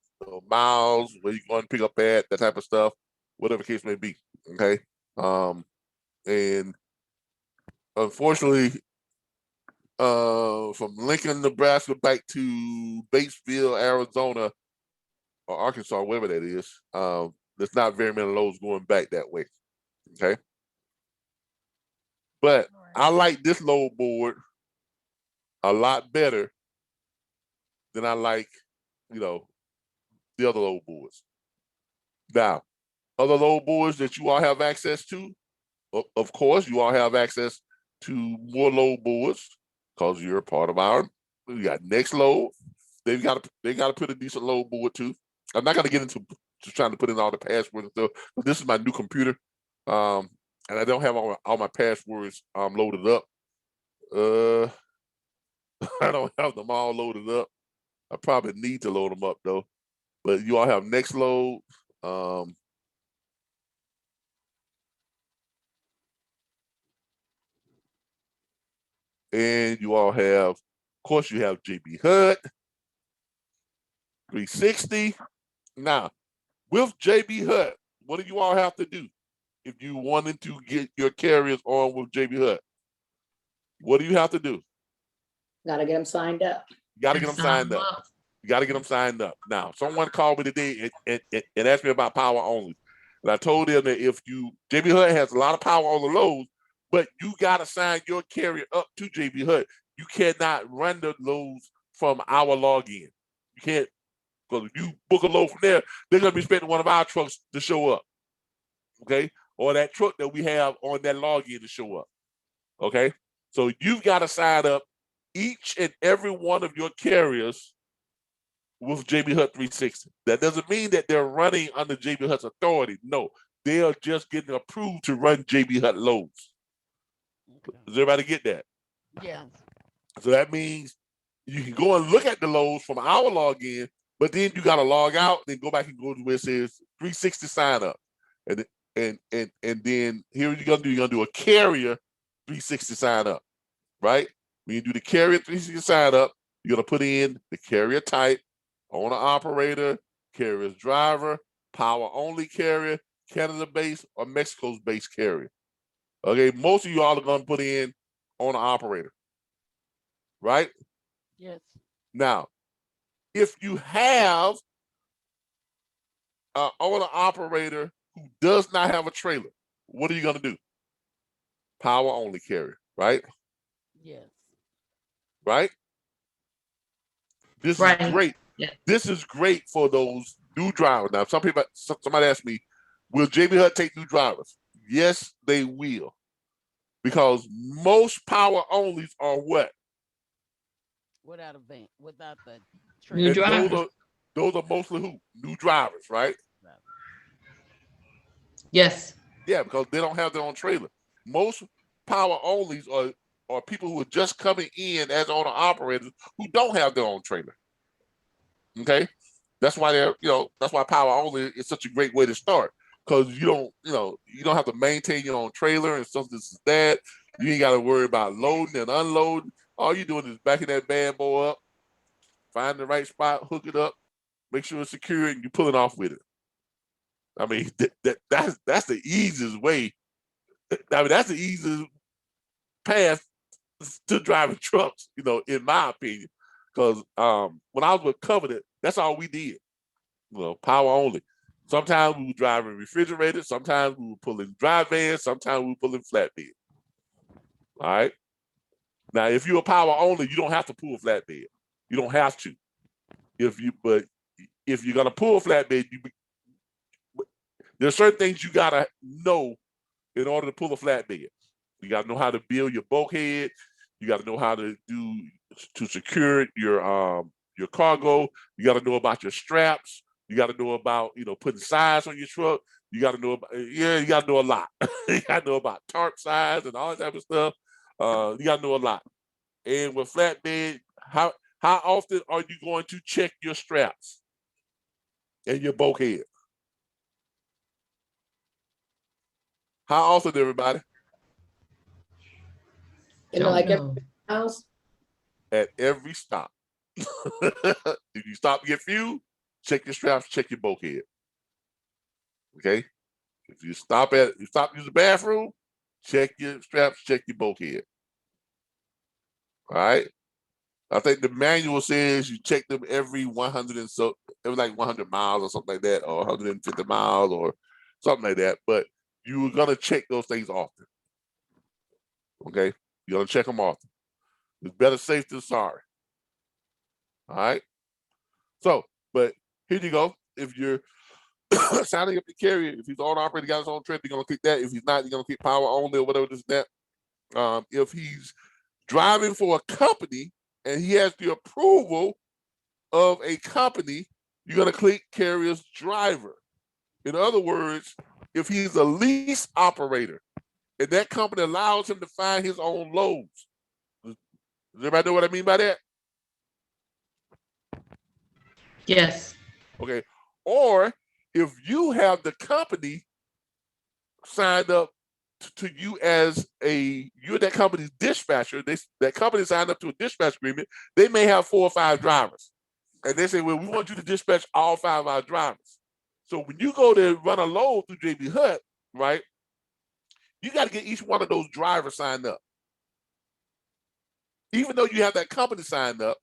A: miles, where you're going to pick up at, that type of stuff, whatever the case may be. Okay. And unfortunately, from Lincoln, Nebraska back to Batesville, Arizona, or Arkansas, wherever that is, there's not very many loads going back that way. Okay. But I like this load board a lot better than I like, the other load boards. Now, other load boards that you all have access to, of course, you all have access to more load boards because you're a part of our. We got Next Load. They got to put a decent load board too. I'm not going to get into just trying to put in all the passwords and stuff. But this is my new computer, and I don't have all my passwords loaded up. I don't have them all loaded up. I probably need to load them up though. But you all have Next Load. And you all have, of course, you have JB Hud. 360. Now, with JB Hutt, what do you all have to do if you wanted to get your carriers on with JB Hutt? What do you have to do?
B: Gotta get them signed up.
A: You got to get them signed up. You got to get them signed up. Now, someone called me today and asked me about power only. And I told them that if JB Hutt has a lot of power on the loads, but you got to sign your carrier up to JB Hutt. You cannot run the loads from our login. You can't, because if you book a load from there, they're going to be expecting one of our trucks to show up. Okay? Or that truck that we have on that login to show up. Okay? So you've got to sign up each and every one of your carriers with JB Hutt 360. That doesn't mean that they're running under JB Hutt's authority. No, they are just getting approved to run JB Hutt loads.
D: Okay.
A: Does everybody get that?
D: Yeah.
A: So that means you can go and look at the loads from our login, but then you got to log out, then go back and go to where it says 360 sign up. And then here you're gonna do, you're gonna do a carrier 360 sign up, right? When you do the carrier 360 sign up, you're gonna put in the carrier type, owner operator, carrier's driver, power only carrier, Canada based or Mexico's based carrier. Okay, most of you all are gonna put in owner operator, right?
D: Yes.
A: Now, if you have an owner operator who does not have a trailer, what are you gonna do? Power only carrier, right?
D: Yes.
A: Right? This
J: Right.
A: is great.
J: Yeah.
A: This is great for those new drivers. Now, somebody asked me, will JB Hutt take new drivers? Yes, they will. Because most power onlys are what?
D: Without a van, without the
J: New
D: trailer.
J: drivers.
A: Those are mostly who? New drivers, right?
J: Yes.
A: Yeah, because they don't have their own trailer. Most power onlys are people who are just coming in as owner operators who don't have their own trailer. Okay, that's why that's why power only is such a great way to start, because you don't have to maintain your own trailer and stuff. This is that. You ain't got to worry about loading and unloading. All you're doing is backing that bad boy up, find the right spot, hook it up, make sure it's secure, and you pull it off with it. I mean, that's the easiest way. I mean, that's the easiest path to driving trucks, in my opinion. Because when I was with Covenant, that's all we did. Power only. Sometimes we were driving refrigerators, sometimes we were pulling dry vans, sometimes we were pulling flatbed. All right. Now, if you're a power only, you don't have to pull a flatbed. You don't have to. But if you're gonna pull a flatbed, there's certain things you gotta know in order to pull a flatbed. You gotta know how to build your bulkhead. You gotta know how to secure your cargo. You gotta know about your straps. You gotta know about putting size on your truck. You gotta know about you gotta know a lot. You gotta know about tarp size and all that type of stuff. You gotta know a lot. And with flatbed, how often are you going to check your straps and your bulkhead? How often, everybody?
B: Like every house.
A: At every stop. If you stop to get fuel, check your straps, check your bulkhead. Okay? If you stop to use the bathroom, check your straps, check your bulkhead. All right? I think the manual says you check them every 100 and so, every like 100 miles or something like that, or 150 miles or something like that. But you're gonna check those things often. Okay, you're gonna check them often. It's better safe than sorry. All right. So, but here you go. If you're signing up the carrier, if he's on operator, got his own trip, you're gonna click that. If he's not, you're gonna click power only or whatever this that. If he's driving for a company and he has the approval of a company, you're gonna click carrier's driver. In other words, if he's a lease operator and that company allows him to find his own loads. Does everybody know what I mean by that?
J: Yes.
A: Okay. Or if you have the company signed up to you as you're that company's dispatcher, that company signed up to a dispatch agreement, they may have 4 or 5 drivers. And they say, well, we want you to dispatch all 5 of our drivers. So when you go to run a load through JB Hutt, right, you got to get each one of those drivers signed up. Even though you have that company signed up,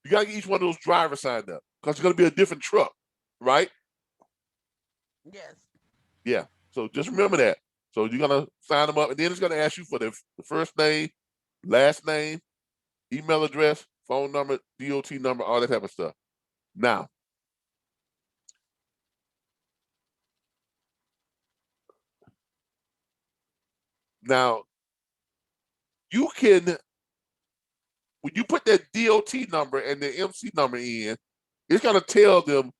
A: you got to get each one of those drivers signed up because it's going to be a different truck, right?
D: Yes.
A: Yeah. So just remember that. So you're going to sign them up, and then it's going to ask you for the first name, last name, email address, phone number, DOT number, all that type of stuff. Now, you can, when you put that DOT number and the MC number in, it's going to tell them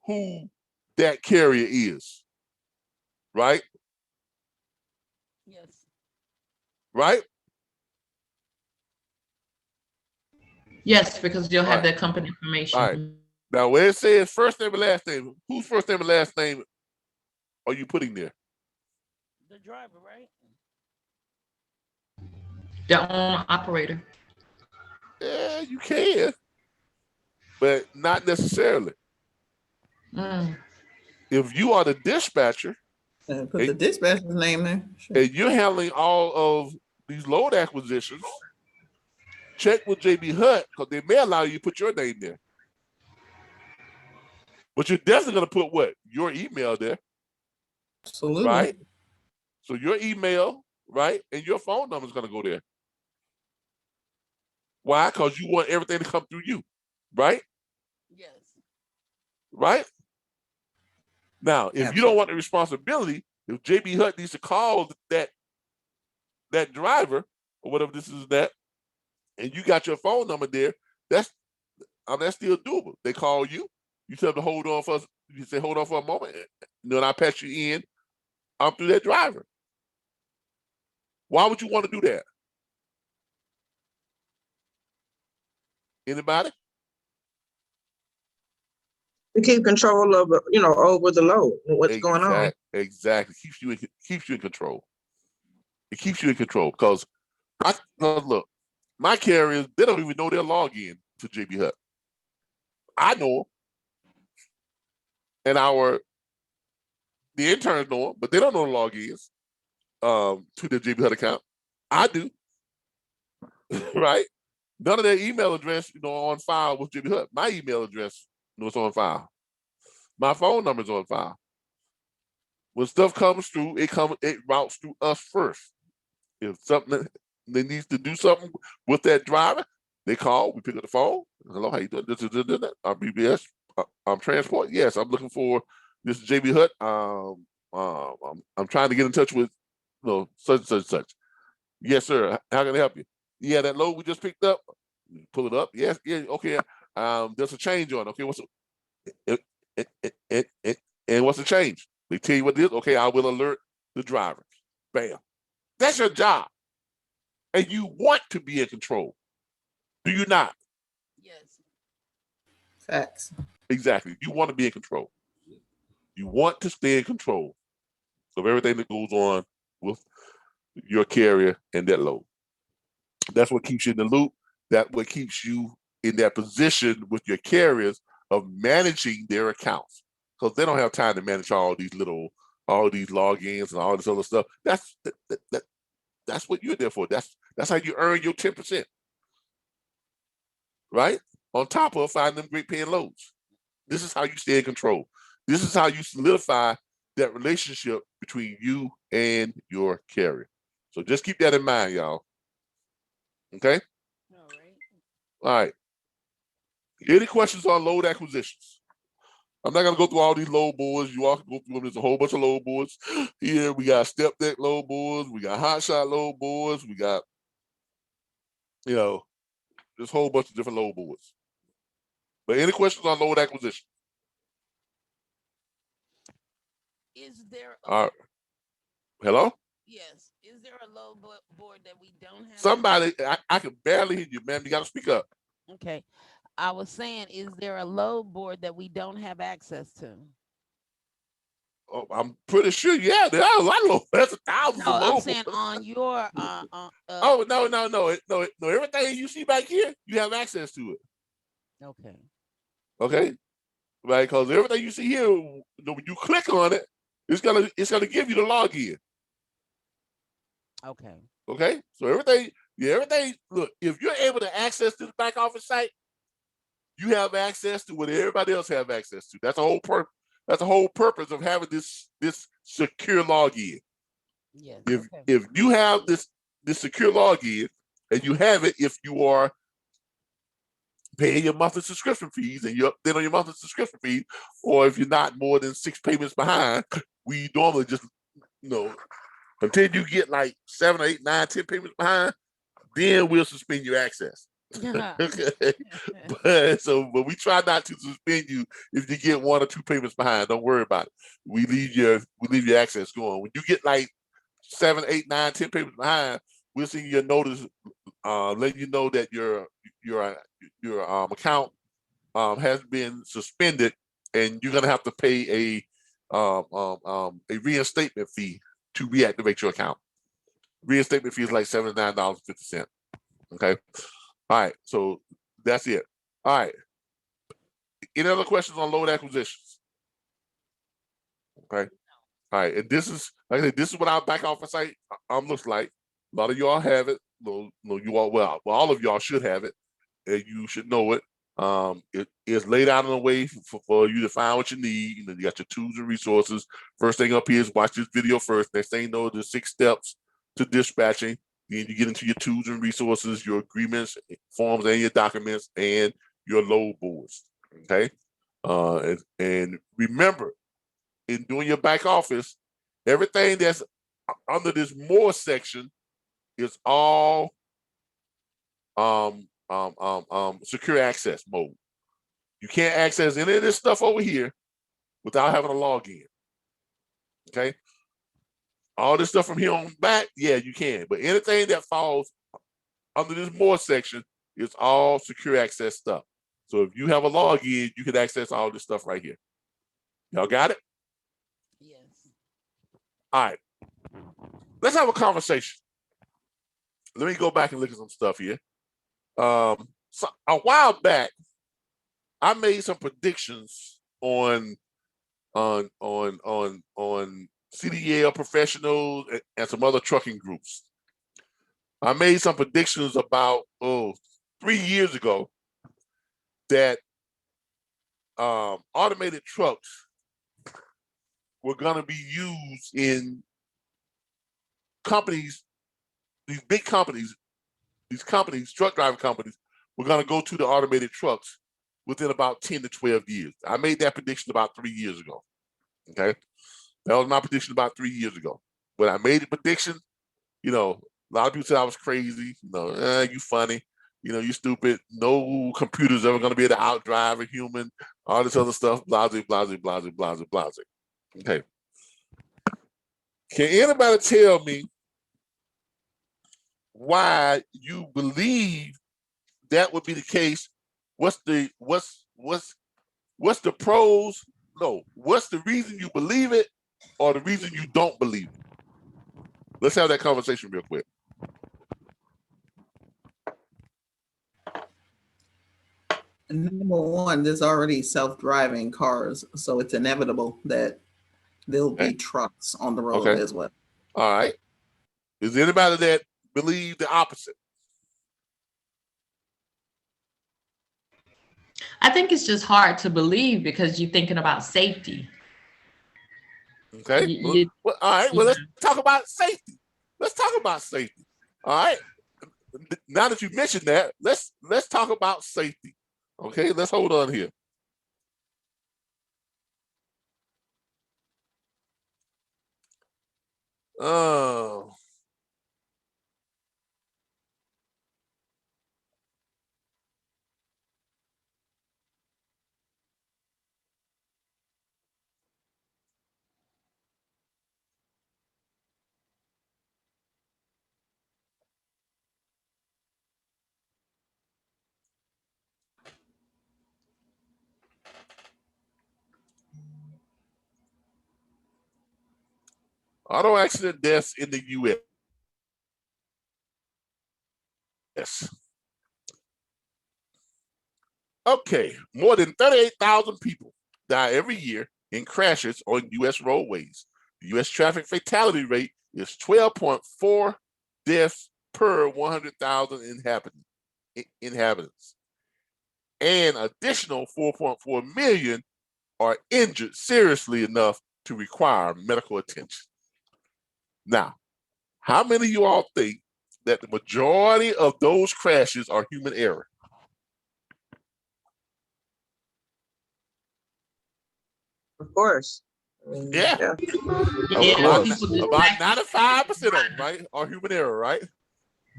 A: who that carrier is, right?
D: Yes.
A: Right?
J: Yes, because you'll have
A: Right.
J: that company information.
A: All right. Now, where it says first name and last name, whose first name and last name are you putting there?
D: The driver, right?
J: The owner operator.
A: Yeah, you can, but not necessarily.
J: Mm.
A: If you are the dispatcher,
I: Put the dispatcher's name there. Sure.
A: and you're handling all of these load acquisitions, check with JB Hutt because they may allow you to put your name there. But you're definitely going to put what? Your email there.
I: Absolutely.
A: Right? So your email, right? And your phone number is going to go there. Why? Because you want everything to come through you. Right?
D: Yes.
A: Right? Now, if you don't want the responsibility, if JB Hutt needs to call that driver or whatever this is that, and you got your phone number there, that's still doable. They call you, you tell them to hold on for us. You say, hold on for a moment, and then I patch you in. I'm through that driver. Why would you want to do that? Anybody?
C: To keep control of, over the load and what's going on.
A: Exactly. Keeps you in control. It keeps you in control because look, my carriers, they don't even know their login to JB Hutt. I know them. And the interns know them, but they don't know the logins to their JB Hutt account. I do. Right? None of their email address, on file with JB Hutt. My email address is on file. My phone number is on file. When stuff comes through, it routes through us first. If something they needs to do something with that driver, they call. We pick up the phone. Hello, how you doing? This is RBBS. I'm transport. Yes, I'm looking for this JB Hutt. I'm trying to get in touch with such and such and such. Yes, sir. How can I help you? Yeah, that load we just picked up. Pull it up. Yes, yeah, okay. There's a change on. Okay, what's and what's the change? They tell you what it is. Okay, I will alert the driver. Bam. That's your job. And you want to be in control. Do you not?
D: Yes.
I: Facts.
A: Exactly. You want to be in control. You want to stay in control of everything that goes on with your carrier and that load. That's what keeps you in the loop. That's what keeps you in that position with your carriers of managing their accounts. Because they don't have time to manage all these logins and all this other stuff. That's what you're there for. That's how you earn your 10%. Right? On top of finding them great paying loads. This is how you stay in control. This is how you solidify that relationship between you and your carrier. So just keep that in mind, y'all. Okay? All right. Any questions on load acquisitions? I'm not going to go through all these load boards. You all can go through them. There's a whole bunch of load boards. Here we got step deck load boards. We got hot shot load boards. We got, there's a whole bunch of different load boards. But any questions on load acquisition?
D: Is there
A: All right. Hello?
D: Yes. Is there a load board that we don't have?
A: Somebody, I can barely hear you, ma'am. You got to speak up.
D: Okay. I was saying, is there a load board that we don't have access to?
A: Oh, I'm pretty sure, yeah, there are a lot of load. There's thousands
D: No,
A: of load
D: I'm saying
A: boards.
D: on your
A: Oh, no. Everything you see back here, you have access to it.
D: Okay.
A: Okay, right? Because everything you see here, when you click on it, it's gonna give you the login.
D: Okay.
A: Okay, so everything. Look, if you're able to access this back office site, you have access to what everybody else have access to. That's the whole purpose. That's the whole purpose of having this secure login.
D: Yes.
A: If you have this secure login, and you have it if you are paying your monthly subscription fees and you're updated on your monthly subscription fees, or if you're not more than 6 payments behind, we normally just, until you get like 7, 8, 9, 10 payments behind, then we'll suspend your access. Okay. But we try not to suspend you if you get 1 or 2 payments behind. Don't worry about it. We leave your access going. When you get like 7, 8, 9, 10 payments behind, we'll send you a notice letting you know that your account has been suspended, and you're gonna have to pay a reinstatement fee to reactivate your account. Reinstatement fee is like $79.50. Okay. All right. So that's it. All right. Any other questions on load acquisitions? Okay. All right. And this is, like I said, this is what our back office site looks like. A lot of y'all have it. No, you all, well, all of y'all should have it, and you should know it. It is laid out in a way for you to find what you need. You got your tools and resources. First thing up here is watch this video first. Next thing you know, there's 6 steps to dispatching. Then you get into your tools and resources, your agreements, forms, and your documents, and your load boards. Okay. And remember, in doing your back office, everything that's under this more section is all secure access mode. You can't access any of this stuff over here without having a login. Okay. All this stuff from here on back, yeah, you can. But anything that falls under this more section is all secure access stuff. So if you have a login, you can access all this stuff right here. Y'all got it?
D: Yes.
A: All right. Let's have a conversation. Let me go back and look at some stuff here. So a while back, I made some predictions on CDL professionals and some other trucking groups. I made some predictions about 3 years ago that automated trucks were going to be used in companies, these big companies, truck driving companies, were going to go to the automated trucks within about 10 to 12 years. I made that prediction about 3 years ago. Okay. That was my prediction about 3 years ago. When I made the prediction, a lot of people said I was crazy. You funny. You stupid. No computer's ever going to be able to outdrive a human. All this other stuff. Blase, blase, blase, blase, blase. Okay. Can anybody tell me why you believe that would be the case? What's the pros? No. What's the reason you believe it, or the reason you don't believe it? Let's have that conversation real quick.
I: Number one, there's already self-driving cars, so it's inevitable that there'll be trucks on the road as well.
A: All right. Is there anybody that believe the opposite?
J: I think it's just hard to believe because you're thinking about safety.
A: Okay. All right. Well, let's talk about safety. All right. Now that you mentioned that, let's talk about safety. Okay. Let's hold on here. Oh. Auto accident deaths in the U.S. Okay, more than 38,000 people die every year in crashes on U.S. roadways. The U.S. traffic fatality rate is 12.4 deaths per 100,000 inhabitants. And additional 4.4 million are injured seriously enough to require medical attention. Now, how many of you all think that the majority of those crashes are human error?
C: Of course.
A: Yeah.
J: Yeah,
A: About,
J: people
A: about
J: distracted,
A: 95% of them, right, are human error, right?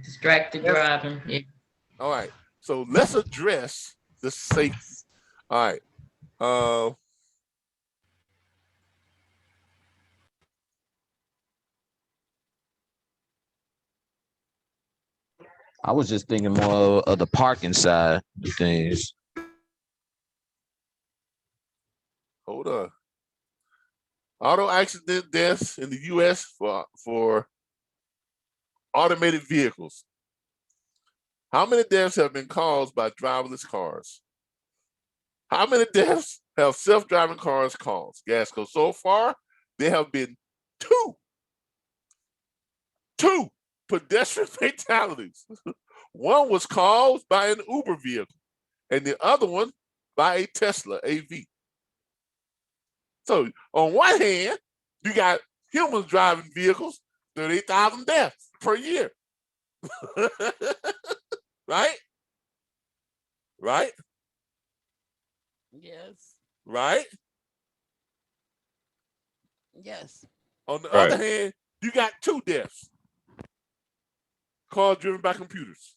J: distracted
C: Yes.
J: driving. Yeah.
A: All right. So let's address the safety. All right.
K: I was just thinking more of the parking side of things.
A: Hold on. Auto accident deaths in the U.S. for automated vehicles. How many deaths have been caused by driverless cars? How many deaths have self-driving cars caused? Gasco, so far, there have been two pedestrian fatalities. One was caused by an Uber vehicle, and the other one by a Tesla AV. So on one hand, you got humans driving vehicles, 38,000 deaths per year. Right? Right?
D: Yes.
A: Right?
D: Yes.
A: On the
K: Right.
A: other hand, you got two deaths. Cars driven by computers.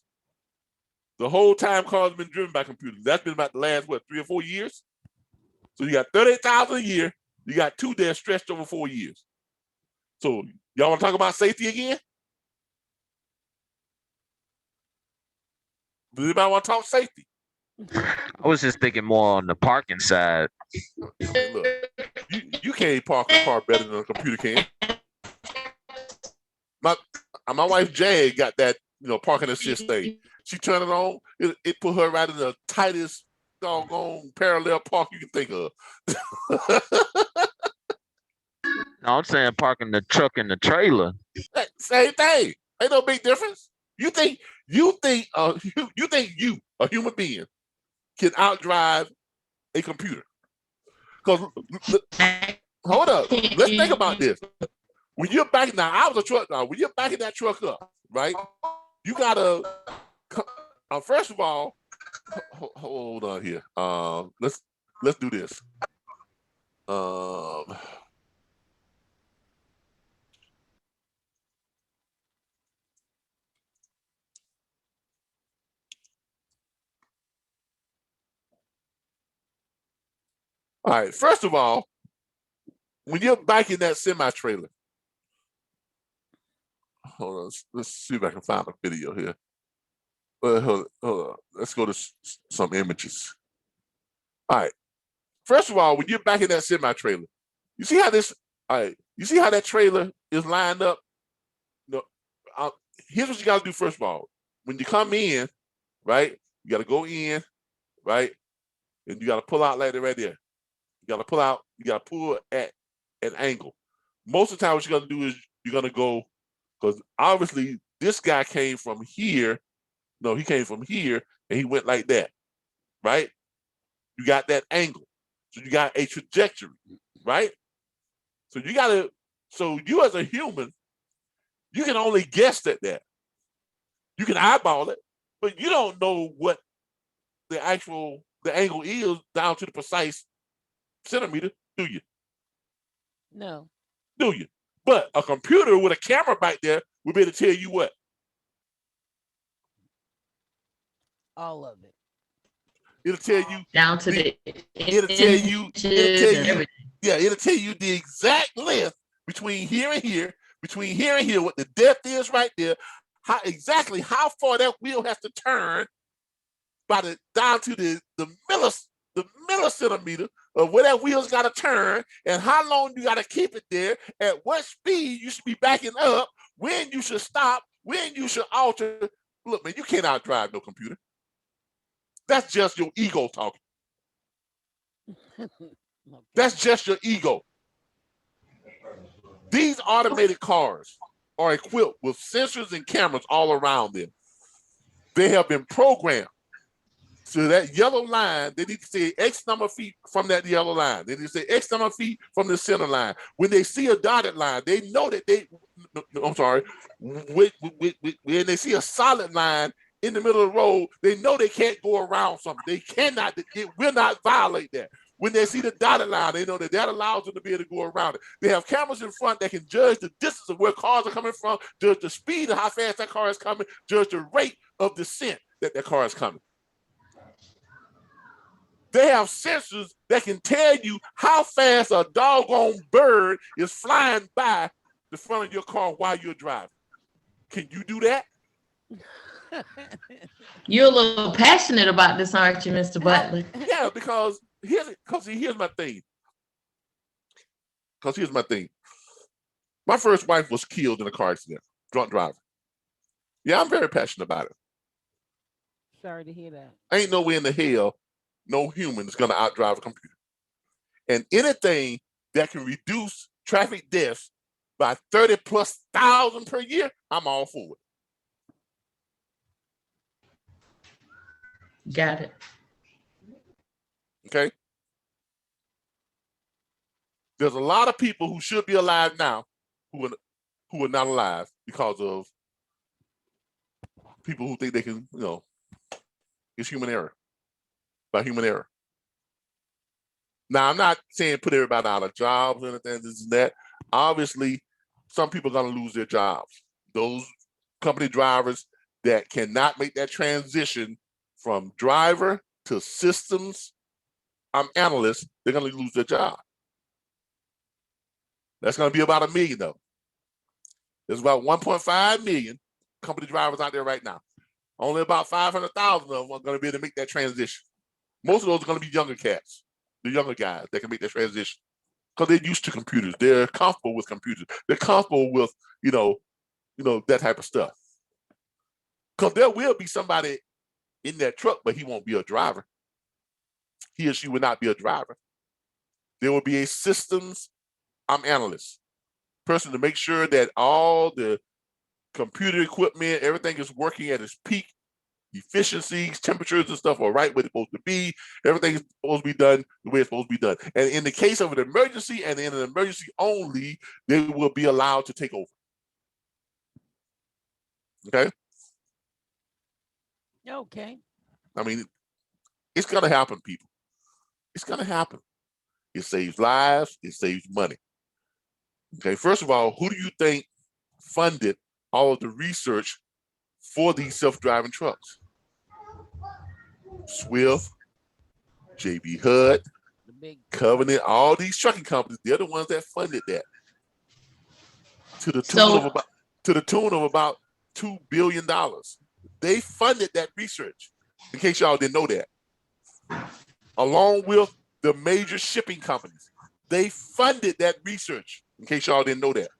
A: The whole time cars have been driven by computers. That's been about the last, 3 or 4 years? So you got 38,000 a year. You got two deaths stretched over 4 years. So y'all want to talk about safety again? Does anybody want to talk safety?
K: I was just thinking more on the parking side.
A: Man, look, you can't park a car better than a computer can. My wife Jay got that, parking assist thing. She turned it on. It put her right in the tightest doggone parallel park you can think of.
K: No, I'm saying parking the truck and the trailer.
A: Same thing. Ain't no big difference. You think you, a human being, can outdrive a computer? Because hold up, let's think about this. When you're backing, now I was a truck now. When you're backing that truck up, right? You gotta first of all, hold on here. Let's do this. All right. First of all, when you're backing that semi-trailer, hold on. Let's see if I can find a video here. Hold on. Let's go to some images. All right. First of all, when you're backing that semi-trailer, you see how you see how that trailer is lined up? Here's what you got to do first of all. When you come in, right, you got to go in, right, and you got to pull out like that right there. You got to pull out, you got to pull at an angle. Most of the time, what you're going to do is you're going to go, because obviously this guy came from here. No, he came from here and he went like that, right? You got that angle. So you got a trajectory, right? So you as a human, you can only guess at that. You can eyeball it, but you don't know what the angle is down to the precise centimeter, do you?
D: No.
A: Do you? But a computer with a camera back there will be able to tell you what?
D: All of it.
A: It'll tell you
J: Down to
A: it'll tell you
J: everything.
A: yeah, it'll tell you the exact length between here and here, what the depth is right there, how far that wheel has to turn down to the millicentimeter of where that wheel's got to turn, and how long you got to keep it there, at what speed you should be backing up, when you should stop, when you should alter. Look, man, you can't outdrive no computer. That's just your ego talking.
D: Okay.
A: That's just your ego. These automated cars are equipped with sensors and cameras all around them. They have been programmed. So that yellow line, they need to say X number of feet from that yellow line. They need to say X number of feet from the center line. When they see a dotted line, they know that when they see a solid line in the middle of the road, they know they can't go around something. They cannot, it will not violate that. When they see the dotted line, they know that that allows them to be able to go around it. They have cameras in front that can judge the distance of where cars are coming from, judge the speed of how fast that car is coming, judge the rate of descent that car is coming. They have sensors that can tell you how fast a doggone bird is flying by the front of your car while you're driving. Can you do that?
J: You're a little passionate about this, aren't you, Mr. Butler?
A: Yeah, because here's my thing. My first wife was killed in a car accident, drunk driving. Yeah, I'm very passionate about it.
D: Sorry to hear that.
A: Ain't no way in the hell no human is going to outdrive a computer. And anything that can reduce traffic deaths by 30,000+ per year, I'm all for it.
J: Got it.
A: Okay? There's a lot of people who should be alive now who are not alive because of people who think they can, it's human error. By human error. Now, I'm not saying put everybody out of jobs or anything, this and that. Obviously, some people are going to lose their jobs. Those company drivers that cannot make that transition from driver to systems analyst, they're going to lose their job. That's going to be about 1 million, though. There's about 1.5 million company drivers out there right now. Only about 500,000 of them are going to be able to make that transition. Most of those are going to be younger cats, the younger guys that can make that transition because they're used to computers. They're comfortable with computers. They're comfortable with, that type of stuff. Because there will be somebody in that truck, but he won't be a driver. He or she will not be a driver. There will be a systems analyst, person to make sure that all the computer equipment, everything is working at its peak efficiencies, temperatures and stuff are right where it's supposed to be. Everything is supposed to be done the way it's supposed to be done. And in the case of an emergency and in an emergency only, they will be allowed to take over. Okay?
D: Okay.
A: I mean, it's going to happen, people. It's going to happen. It saves lives. It saves money. Okay, first of all, who do you think funded all of the research for these self-driving trucks? Swift, JB Hutt, Covenant, all these trucking companies, they're the ones that funded that. To the tune of about $2 billion. They funded that research, in case y'all didn't know that. Along with the major shipping companies. They funded that research, in case y'all didn't know that.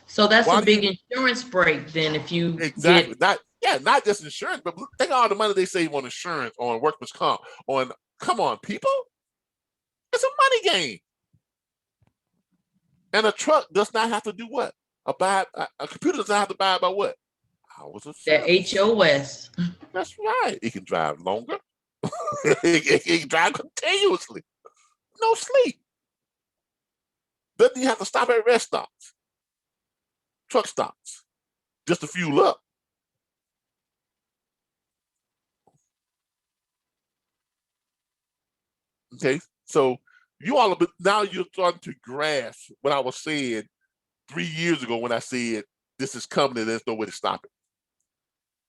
J: So that's a big insurance break then if you
A: exactly not just insurance, but think of all the money they save on insurance, on workman's comp, come on, people. It's a money game. And a truck does not have to do what? A computer does not have to abide by what? Hours of service.
J: The HOS.
A: That's right. It can drive longer. it can drive continuously. No sleep. Doesn't even have to stop at rest stops. Truck stops. Just to fuel up. Okay, so now you're starting to grasp what I was saying 3 years ago when I said this is coming and there's no way to stop it.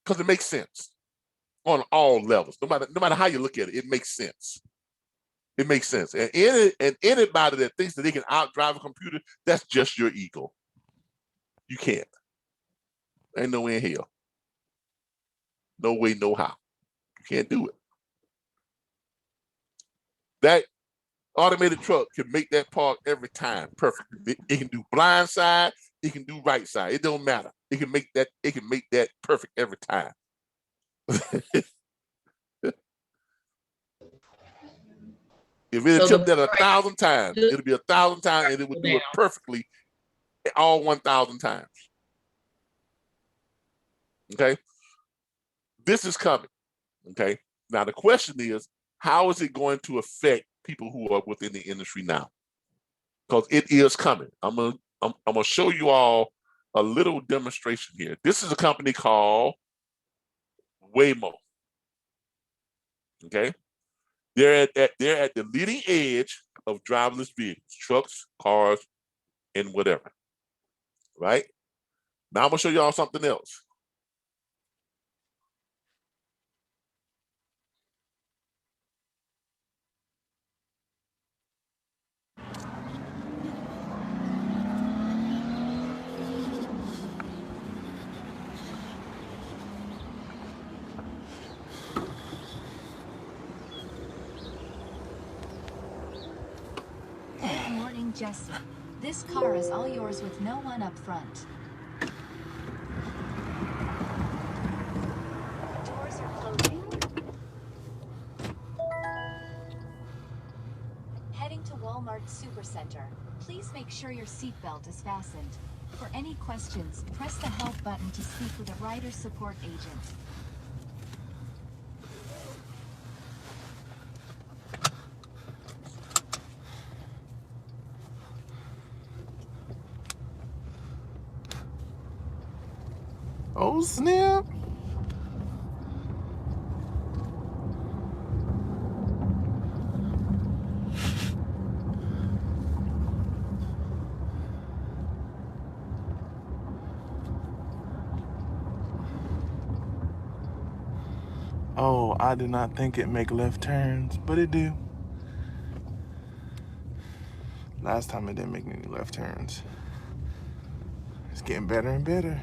A: Because it makes sense on all levels. No matter how you look at it, it makes sense. It makes sense. And anybody that thinks that they can outdrive a computer, that's just your ego. You can't. Ain't no way in hell. No way, no how. You can't do it. That automated truck can make that park every time perfect. It can do blind side, it can do right side. It don't matter. It can make that perfect every time. If it
J: So
A: tipped
J: the
A: that 1,000 times,
J: price
A: it'll be 1,000 times, and it would do it perfectly all 1,000 times. Okay, this is coming. Okay, now the question is, how is it going to affect people who are within the industry now? Because it is coming. I'm gonna show you all a little demonstration here. This is a company called Waymo. Okay, they're at the leading edge of driverless vehicles, trucks, cars, and whatever. Right? Now I'm gonna show y'all something else.
L: Good morning, Jesse. This car is all yours with no one up front. Doors are closing. Heading to Walmart Supercenter. Please make sure your seatbelt is fastened. For any questions, press the help button to speak with a rider support agent.
M: Oh, snap. Oh, I did not think it make left turns, but it do. Last time it didn't make any left turns. It's getting better and better.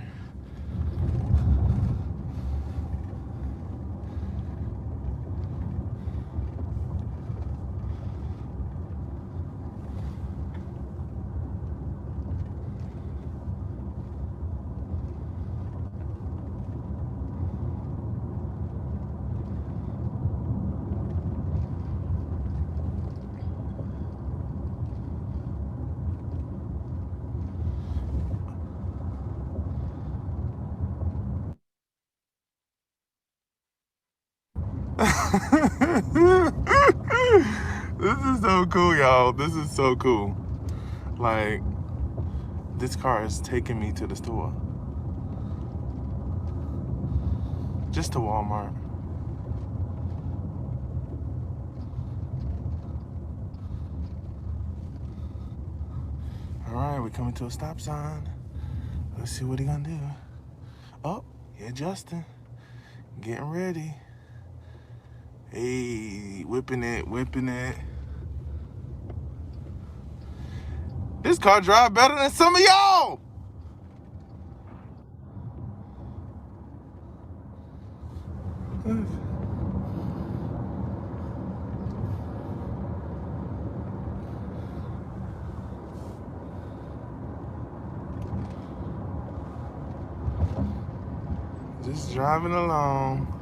M: This is so cool, y'all. This is so cool. Like, this car is taking me to the store. Just to Walmart. All right, we're coming to a stop sign. Let's see what he gonna do. Oh, yeah, Justin. Getting ready. Hey, whipping it, whipping it. This car drive better than some of y'all. Just driving along.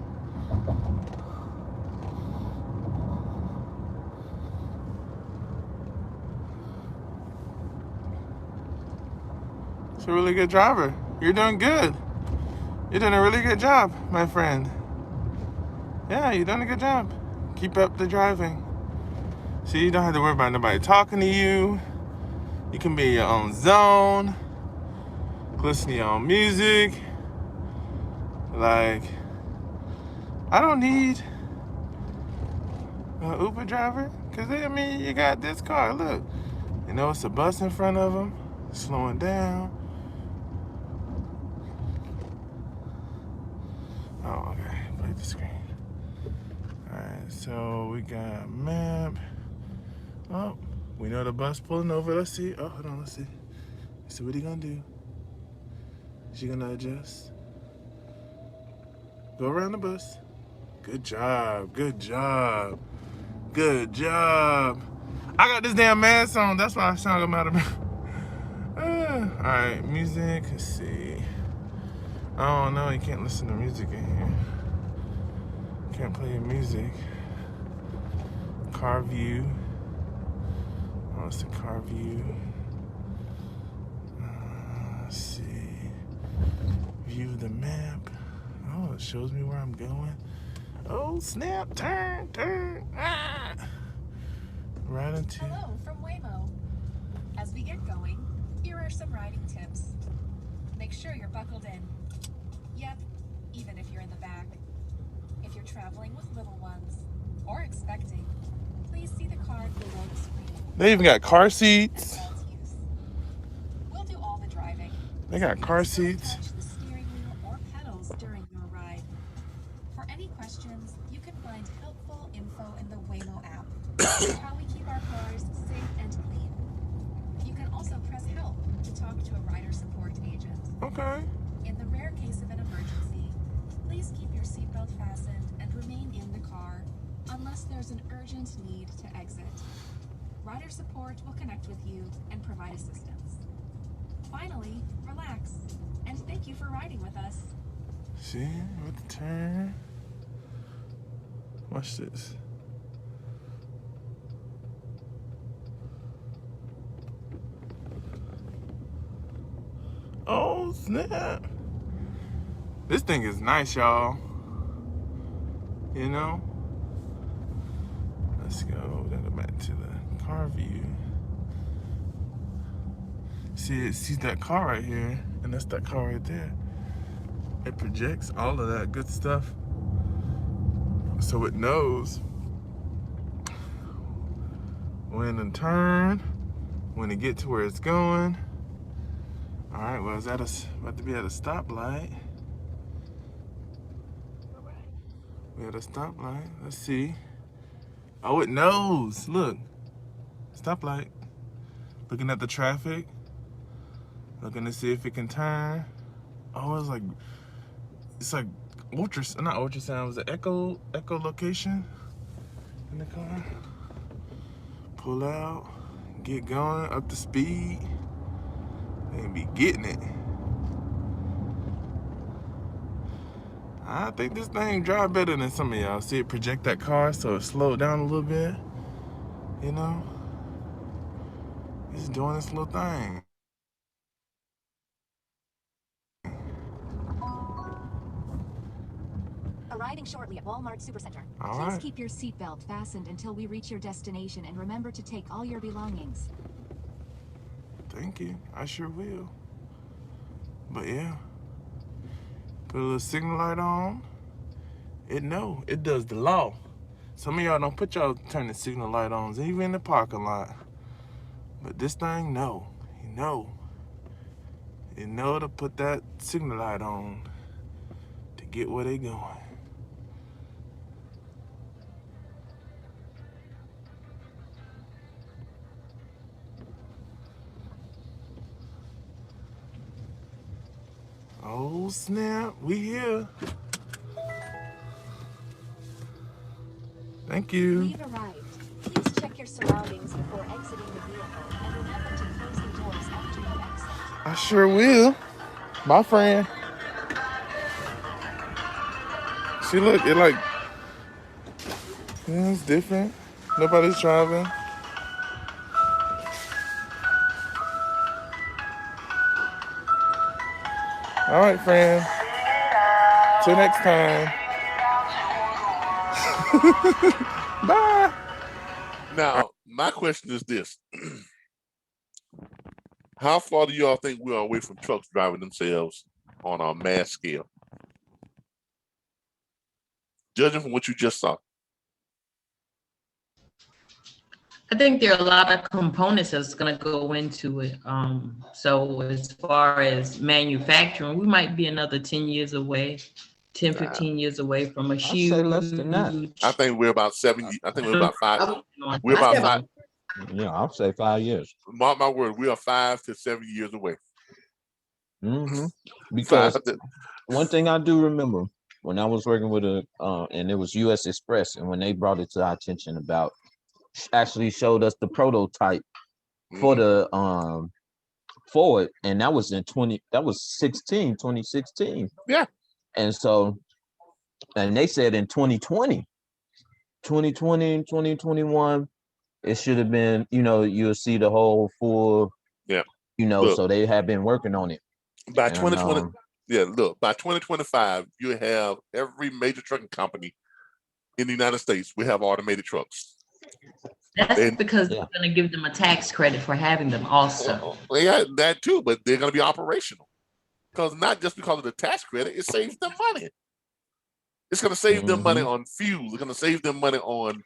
M: It's a really good driver. You're doing good. You're doing a really good job, my friend. Yeah, you're doing a good job. Keep up the driving. See, you don't have to worry about nobody talking to you. You can be in your own zone. Listen to your own music. Like, I don't need an Uber driver. Because, I mean, you got this car. Look. You know, it's a bus in front of him. Slowing down. Oh, okay. Play the screen. Alright, so we got map. Oh, we know the bus pulling over. Let's see. Oh, hold on. Let's see. Let's see what he gonna do. Is she gonna adjust? Go around the bus. Good job. Good job. Good job. I got this damn mask on. That's why I sound out of breath. Alright, music. Let's see. Oh no, you can't listen to music in here. Can't play your music. Car view. Oh, it's the car view. Let's see. View the map. Oh, it shows me where I'm going. Oh, snap. Turn. Ah! Right into.
L: Hello from Waymo. As we get going, here are some riding tips. Make sure you're buckled in. Yep, even if you're in the back. If you're traveling with little ones or expecting, please see the card below the screen.
M: They even got car seats.
L: We'll do all the driving.
M: They got car seats.
L: Touch the steering wheel or pedals during your ride. For any questions, you can find helpful info in the Waymo app. How we keep our cars safe and clean. You can also press help to talk to a rider support agent.
M: Okay.
L: In the rare case of an emergency, please keep your seatbelt fastened and remain in the car unless there's an urgent need to exit. Rider support will connect with you and provide assistance. Finally, relax and thank you for riding with us.
M: See, with the turn. Watch this. Oh, snap. This thing is nice, y'all. You know? Let's go. Then go back to the car view. See, it sees that car right here, and that's that car right there. It projects all of that good stuff. So it knows when to turn, when to get to where it's going. All right, well, it's about to be at a stoplight. We're at a stoplight. Let's see. Oh, it knows. Look. Stoplight. Looking at the traffic. Looking to see if it can turn. Oh, it's like not ultrasound. It was an echo location in the car. Pull out. Get going. Up to speed. They be getting it. I think this thing drive better than some of y'all. See it project that car so it slowed down a little bit. You know? It's doing this little thing.
L: Arriving shortly at Walmart Supercenter.
M: All
L: Please
M: right.
L: keep your seatbelt fastened until we reach your destination and remember to take all your belongings.
M: Thank you. I sure will. But yeah. Put a little signal light on. It does the law. Some of y'all don't put y'all turn the signal light on, even in the parking lot. But this thing, no. It know to put that signal light on to get where they going. Oh snap, we here. Thank you.
L: We've arrived. Please check your surroundings before exiting the vehicle and remember to close the doors after you exit.
M: I sure will. My friend. See, look, it like, it's different. Nobody's driving. All right, friend. Till next time. Bye.
A: Now, my question is this. How far do y'all think we are away from trucks driving themselves on a mass scale? Judging from what you just saw.
J: I think there are a lot of components that's going to go into it. So as far as manufacturing, we might be another 10 years away, 10, 15 years away from a huge.
K: I'd say less than that.
A: I think we're about 7. I think we're about 5. We're
K: I
A: about
K: said
A: 5.
K: Yeah, I'll say 5 years.
A: Mark my word, we are 5 to 7 years away.
K: Because one thing I do remember when I was working with and it was US Express, and when they brought it to our attention about, actually showed us the prototype for the Ford, and that was in 2016.
A: Yeah.
K: And so, and they said in 2020 and 2021, it should have been, you'll see the whole full,
A: Look,
K: so they have been working on it.
A: by
K: And,
A: 2020, look, by 2025, you have every major trucking company in the United States will have automated trucks.
J: That's because they're going to give them a tax credit for having them also.
A: Well, yeah, that too, but they're going to be operational. Because not just because of the tax credit, it saves them money. It's going to save them money on fuel. It's going to save them money on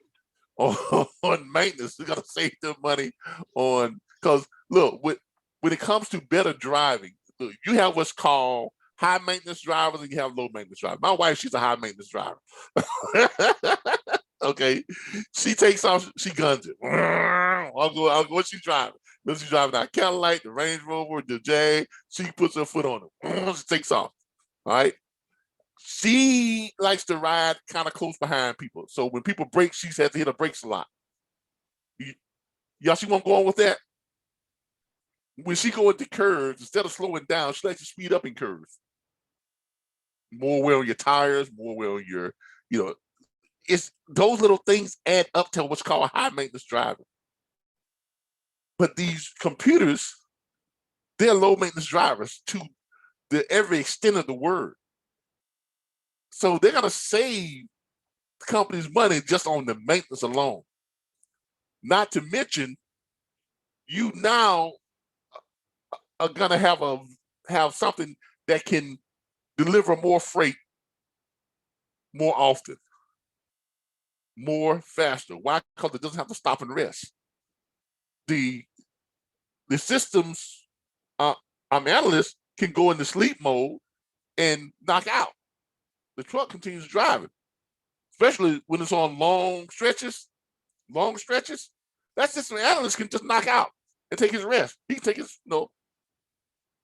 A: maintenance. It's going to save them money on, because look, when it comes to better driving, look, you have what's called high maintenance drivers and you have low maintenance drivers. My wife, she's a high maintenance driver. Okay, she takes off, she guns it. I'll go. What's she driving? She's driving that Cadillac, the Range Rover, the Jag. She puts her foot on it. She takes off. All right. She likes to ride kind of close behind people. So when people brake, she has to hit her brakes a lot. Y'all, she won't go on with that. When she go into curves, instead of slowing down, she likes to speed up in curves. More wear on your tires, more wear on your, it's those little things add up to what's called high maintenance driving. But these computers, they're low maintenance drivers to every extent of the word. So they're gonna save the company's money just on the maintenance alone. Not to mention, you now are gonna have something that can deliver more freight more often, more faster. Why? Because it doesn't have to stop and rest. The systems analysts can go into sleep mode and knock out. The truck continues driving, especially when it's on long stretches. That system analyst can just knock out and take his rest. He can take his,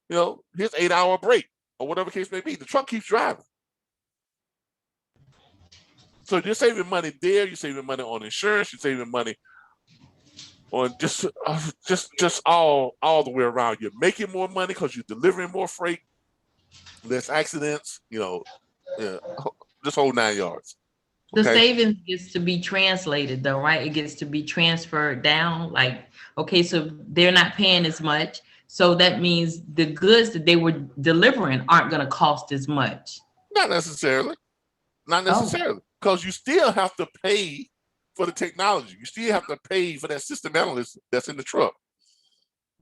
A: his 8-hour break or whatever case may be. The truck keeps driving. So you're saving money there. You're saving money on insurance. You're saving money on just all the way around. You're making more money because you're delivering more freight, less accidents. This whole 9 yards.
J: The savings gets to be translated though, right? It gets to be transferred down. Like, okay, so they're not paying as much. So that means the goods that they were delivering aren't going to cost as much.
A: Not necessarily. Because you still have to pay for the technology. You still have to pay for that system analyst that's in the truck.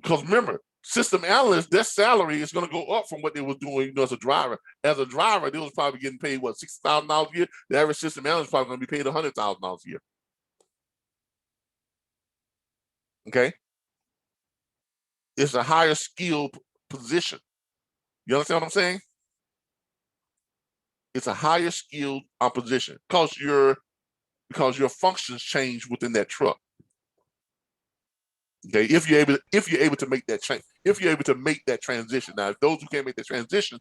A: Because remember, system analysts, their salary is going to go up from what they were doing as a driver. As a driver, they was probably getting paid, $60,000 a year? The average system analyst is probably going to be paid $100,000 a year. Okay? It's a higher skilled position. You understand what I'm saying? It's a higher skilled position because your functions change within that truck. Okay, if you're able to make that change, if you're able to make that transition. Now, if those who can't make that transition,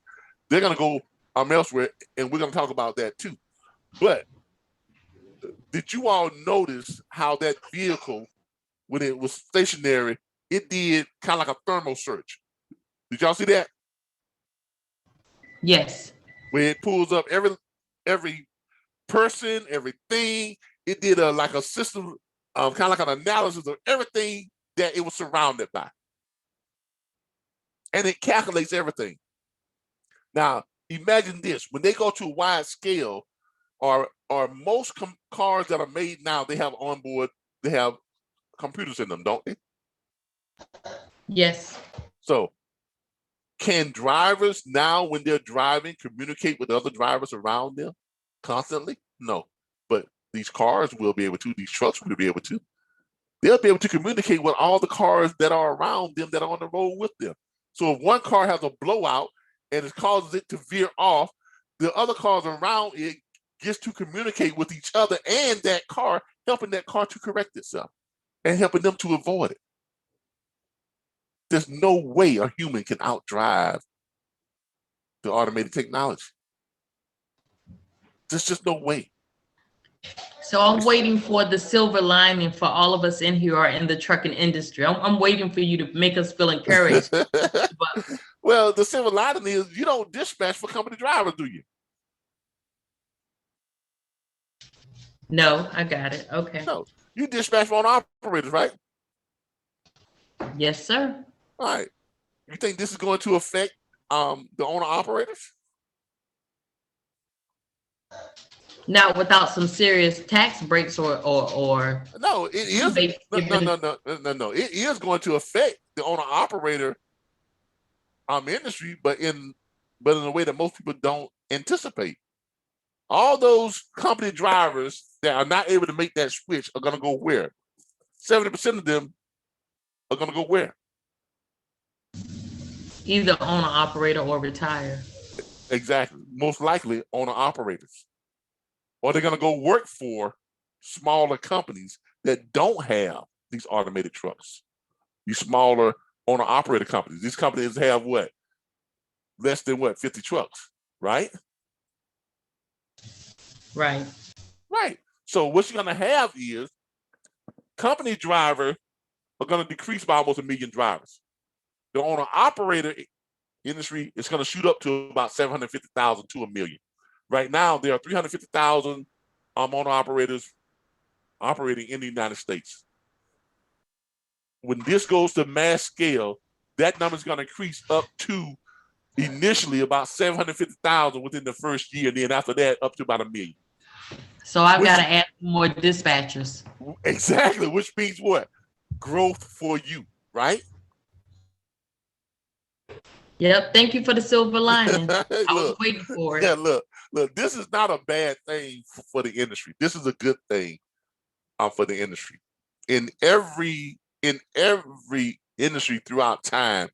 A: they're gonna go elsewhere, and we're gonna talk about that too. But did you all notice how that vehicle, when it was stationary, it did kind of like a thermal search? Did y'all see that?
J: Yes.
A: Where it pulls up every person, everything. It did like a system, kind of like an analysis of everything that it was surrounded by. And it calculates everything. Now, imagine this. When they go to a wide scale, or most cars that are made now, they have onboard, they have computers in them, don't they?
J: Yes.
A: So, can drivers now, when they're driving, communicate with other drivers around them constantly? No. But these cars will be able to, these trucks will be able to. They'll be able to communicate with all the cars that are around them that are on the road with them. So if one car has a blowout and it causes it to veer off, the other cars around it gets to communicate with each other and that car, helping that car to correct itself and helping them to avoid it. There's no way a human can outdrive the automated technology. There's just no way.
J: So I'm waiting for the silver lining for all of us in here are in the trucking industry. I'm waiting for you to make us feel encouraged.
A: Well, the silver lining is you don't dispatch for company drivers, do you?
J: No, I got it. Okay.
A: No. You dispatch for owner operators, right?
J: Yes, sir.
A: All right. You think this is going to affect the owner operators?
J: Not without some serious tax breaks or
A: No, it is.
J: they given-
A: No. It is going to affect the owner operator industry, but in a way that most people don't anticipate. All those company drivers that are not able to make that switch are going to go where? 70% of them are going to go where?
J: either owner operator or retire.
A: Exactly. Most likely owner operators. Or they're going to go work for smaller companies that don't have these automated trucks. These smaller owner operator companies. These companies have what? Less than what? 50 trucks, right?
J: Right.
A: Right. So what you're going to have is company drivers are going to decrease by almost 1 million drivers. The owner operator industry is going to shoot up to about 750,000 to 1 million. Right now, there are 350,000 owner operators operating in the United States. When this goes to mass scale, that number is going to increase up to initially about 750,000 within the first year. And then after that, up to about 1 million.
J: So I've got to add more dispatchers.
A: Exactly, which means what? Growth for you, right?
J: Yep. Thank you for the silver lining. I was waiting for it.
A: Yeah, look, this is not a bad thing for the industry. This is a good thing for the industry. In every industry throughout time,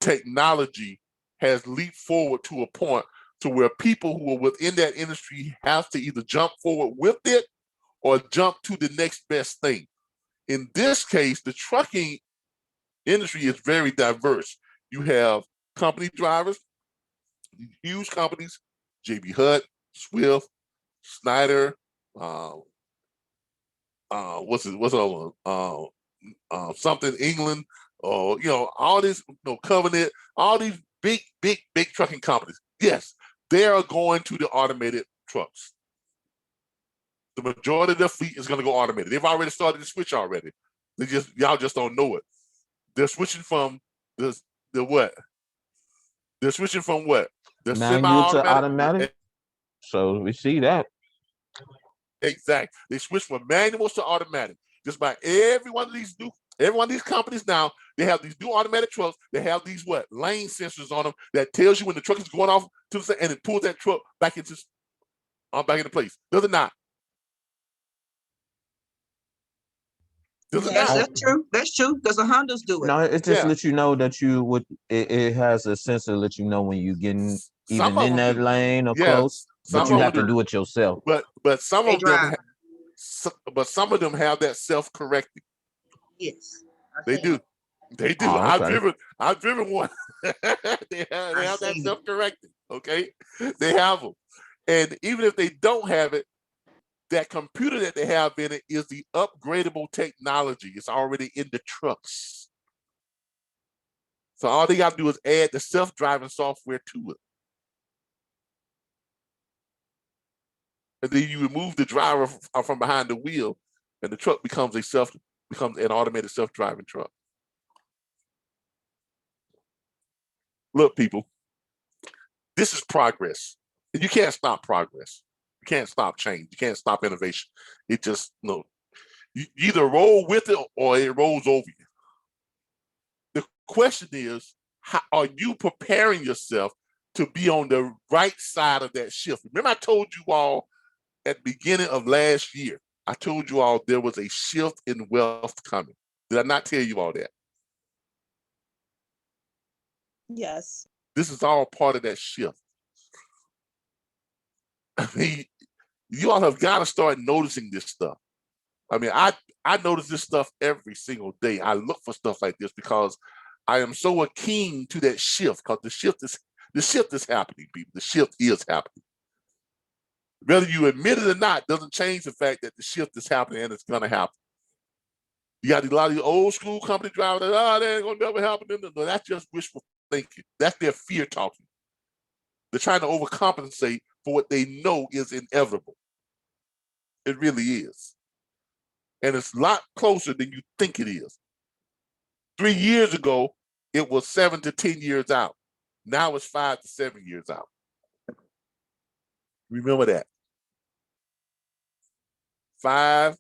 A: technology has leaped forward to a point to where people who are within that industry have to either jump forward with it or jump to the next best thing. In this case, the trucking industry is very diverse. You have company drivers, huge companies, JB Hutt, Swift, Snyder, what's other one? Something England, or all these, Covenant, all these big trucking companies. Yes, they are going to the automated trucks. The majority of their fleet is going to go automated. They've already started to switch already. Y'all just don't know it. They're switching from the what? They're switching from what? The
K: Manual to
A: semi-automatic.
K: automatic. So we see that.
A: Exactly. They switch from manuals to automatic. Just by every one of these companies now, they have these new automatic trucks. They have these what? Lane sensors on them that tells you when the truck is going off to the side, and it pulls that truck back into place. Does it not?
C: Yes, that's true. That's true because the Hondas do it.
K: No, it just lets you know that you would. It has a sensor to let you know when you're getting even in that lane or close. But you have to do it yourself.
A: But some of them have that self-correcting.
C: Yes,
A: they do. They do.
K: Oh, okay.
A: I've driven one. they have that self-correcting. Okay, they have them, and even if they don't have it, that computer that they have in it is the upgradable technology. It's already in the trucks. So all they got to do is add the self-driving software to it. And then you remove the driver from behind the wheel, and the truck becomes an automated self-driving truck. Look, people, this is progress. And you can't stop progress. You can't stop change. You can't stop innovation. It just, you either roll with it or it rolls over you. The question is, how are you preparing yourself to be on the right side of that shift? Remember I told you all at the beginning of last year, I told you all there was a shift in wealth coming. Did I not tell you all that?
N: Yes.
A: This is all part of that shift. I mean, you all have got to start noticing this stuff. I mean, I notice this stuff every single day. I look for stuff like this because I am so keen to that shift, because the shift is happening, people. The shift is happening. Whether you admit it or not doesn't change the fact that the shift is happening and it's going to happen. You got a lot of these old school company drivers that, that ain't going to never happen. No, that's just wishful thinking. That's their fear talking. They're trying to overcompensate for what they know is inevitable. It really is. And it's a lot closer than you think it is. 3 years ago, it was 7 to 10 years out. Now it's 5 to 7 years out. Remember that. 5